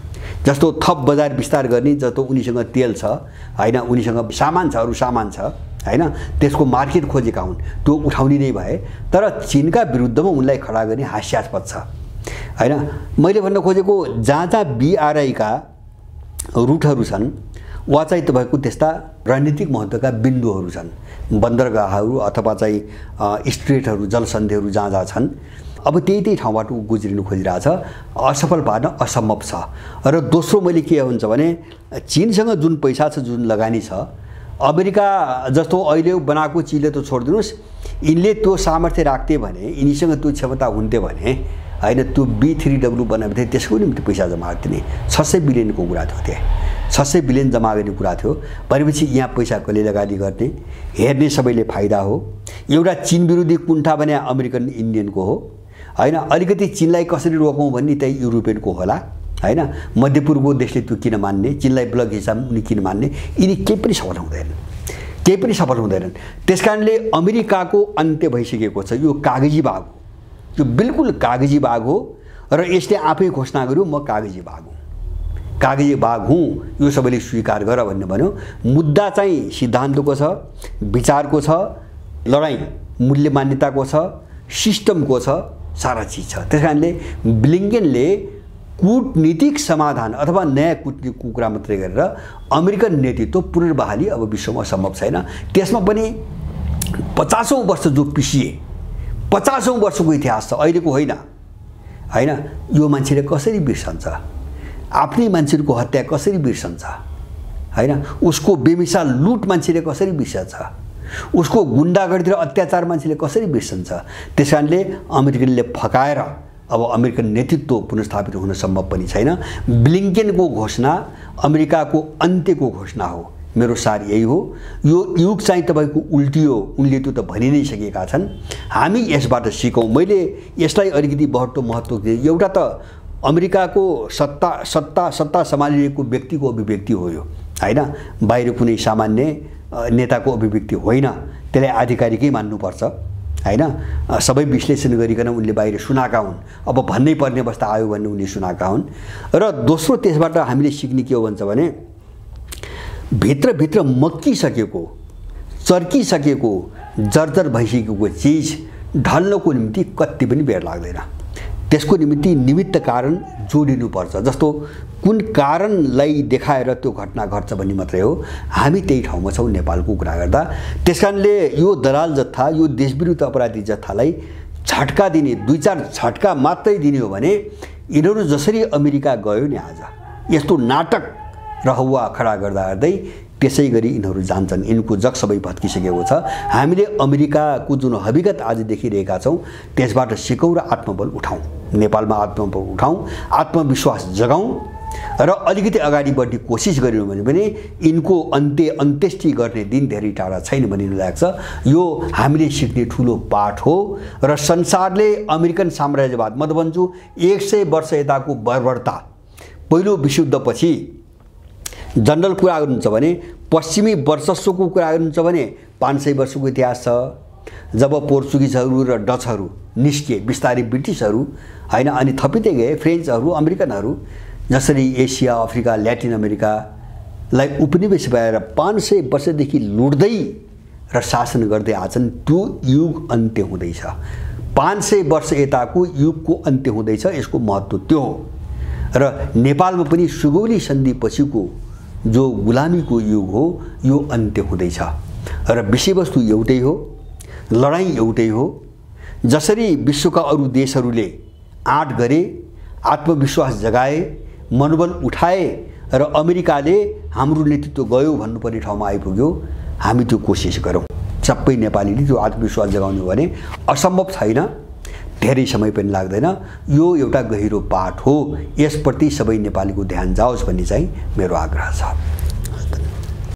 जस्तो थप बजार विस्तार गर्ने जस्तो उनीसँग तेल छ हैन उनीसँग सामान छ अरु सामान छ हैन त्यसको मार्केट खोजेका हुन् त्यो उठाउने नै भए तर चीनका विरुद्धमा उनलाई खडा गर्ने हास्यास्पद छ हैन मैले भन्न खोजेको जहाँ BRI का रुटहरू छन् वा चाहिँ तपाईको त्यस्ता रणनीतिक महत्त्वका बिन्दुहरू छन् बन्दरगाहहरू अथवा चाहिँ स्ट्रेटहरू जलसन्धिहरू जहाँ छन् अब त्यही ठाउँबाट गुज्रिनु खोजिरहेछ असफल पार्न असम्भव छ र दोस्रो मैले के हुन्छ भने चीनसँग जुन पैसा छ जुन लगानी छ अमेरिका जस्तो अहिले बनाएको चिजले त छोड्दिनुस् इनले त्यो सामर्थ्य राख्थे भने यिनीसँग त्यो क्षमता हुन्थे भने हैन त्यो B3W बनाउँथे त्यसको निम्ति पैसा जम्मा गर्ने 600 बिलियनको कुरा थियो त्यहाँ 600 बिलियन जम्मा गर्ने कुरा थियो भनेपछि यहाँ पैसा कसले लगानी गर्ने हेर्ने सबैले फाइदा हो एउटा चीन विरोधी कुण्ठा भने अमेरिकन इन्डियनको हो हैन अलिकति चीनलाई कसरी रोकौं भन्ने त्यही युरोपियनको होला हैन मध्यपूर्वको देशले त्यो किन मान्ने चीनलाई ब्लक हिसाब उनी किन मान्ने यिनी केही पनि सफल हुँदैनन् त्यसकारणले अमेरिकाको अन्त्य भइसकेको छ यो कागजी बाग यो बिल्कुल कागजी बाग हो र यसले आफै घोषणा गर्यो म कागजी बाग हुँ यो सबैले स्वीकार गर भन्ने भन्यो मुद्दा चाहिँ सिद्धान्तको छ विचारको छ लडाई मूल्य मान्यताको छ सिस्टमको छ सारा चीज छ त्यसकारणले ब्लिङ्केनले कूटनीतिक समाधान अथवा नयाँ कूटनीतिको कुरा मात्रै गरेर अमेरिकन नेतृत्व पुनर्बहाली अब विश्वमा सम्भव छैन। त्यसमा पनि 50औं वर्ष जो पिसिए, 50औं वर्षको इतिहास छ, अहिलेको होइन हैन। यो मान्छेले कसरी बिर्सन्छ? आफ्नै मान्छेको हत्या कसरी बिर्सन्छ हैन? उसको बेमिसाल लुट मान्छेले कसरी बिर्सन्छ? उसको गुण्डागर्दी र अत्याचार मान्छेले कसरी बिर्सन्छ? त्यसकारणले अमेरिकनले फकाएर अब अमेरिकन नेतृत्व पुनर्स्थापित हुन सम्भव पनि छैन। ब्लिङ्केनको घोषणा अमेरिकाको अन्त्यको घोषणा हो। मेरो सार यही हो। यो युग चाहिँ तपाईको उल्टियो, उनले त्यो त भनि नै सकेका छन्। हामी यसबाट सिकौँ। मैले यसलाई अलिकति बढ्दो महत्त्व दिएँ। एउटा त अमेरिकाको सत्ता सम्हालिरहेको व्यक्तिको अभिव्यक्ति हो यो हैन, बाहिर कुनै सामान्य नेताको अभिव्यक्ति होइन। त्यसलाई आधिकारिकै मान्नुपर्छ हैन। सबै विश्लेषण गरिकन उनले बाहिर सुनाएका हुन्। अब भन्नै पर्ने अवस्था आयो भने उनले सुनाएका हुन्। र दोस्रो त्यसबाट हामीले सिक्ने के हो भन्छ भने भित्र मक्किसकेको, चर्किसकेको, जर्जर भइसकेको चिज ढल्नको निम्ति कति पनि बेर लाग्दैन। त्यसको निम्ति निमित्त कारण जोडिनुपर्छ। जस्तो कुन कारणलाई देखाएर त्यो घटना घट्छ भन्ने मात्रै हो। हामी त्यही ठाउँमा छौँ नेपालको कुरा गर्दा। त्यसकारणले यो दलाल जत्था, यो देशविरुद्ध अपराधी जत्थालाई झट्का दिने, 2-4 झट्का मात्रै दिने हो भने यिनीहरू जसरी अमेरिका गयो नि आज, यस्तो नाटक रहुवा खडा गर्दा गर्दै त्यसै गरी यिनीहरू जान्छन्। यिनको जग सबै भत्किसकेको छ। हामीले अमेरिकाको जुन हकीकत आज देखिरहेका छौँ त्यसबाट सिकौँ र आत्मबल उठाउँ। नेपालमा आत्मबल उठाउँ, आत्मविश्वास जगाउँ र अलिकति अगाडि बढ्ने कोसिस गर्यौँ भने पनि यिनको अन्त्येष्टि गर्ने दिन धेरै टाढा छैन भन्ने लाग्छ। यो हामीले सिक्ने ठुलो पाठ हो। र संसारले अमेरिकन साम्राज्यवाद, म त भन्छु 100 वर्ष यताको बर्बरता, पहिलो विश्वयुद्धपछि जनरल कुरा गर्नुहुन्छ भने, पश्चिमी वर्चस्वको कुरा गर्नुहुन्छ भने 500 वर्षको इतिहास छ। जब पोर्चुगिजहरू र डचहरू निस्किए, बिस्तारै ब्रिटिसहरू हैन, अनि थपिँदै गए फ्रेन्चहरू, अमेरिकनहरू, जसरी एसिया, अफ्रिका, ल्याटिन अमेरिकालाई उपनिवेश भएर 500 वर्षदेखि लुट्दै र शासन गर्दै आछन्। त्यो युग अन्त्य हुँदैछ। 500 वर्ष यताको युगको अन्त्य हुँदैछ। यसको महत्त्व त्यो हो। र नेपालमा पनि सुगौली सन्धि पछिको जो गुलामीको युग हो यो अन्त्य हुँदैछ। र विषयवस्तु एउटै हो, लडाईँ एउटै हो। जसरी विश्वका अरू देशहरूले आँट गरे, आत्मविश्वास जगाए, मनोबल उठाए र अमेरिकाले हाम्रो नेतृत्व गयो भन्नुपर्ने ठाउँमा आइपुग्यो, हामी त्यो कोसिस गरौँ। सबै नेपालीले त्यो आत्मविश्वास जगाउनु भने असम्भव छैन, धेरै समय पनि लाग्दैन। यो एउटा गहिरो पाठ हो। यसप्रति सबै नेपालीको ध्यान जाओस् भन्ने चाहिँ मेरो आग्रह छ।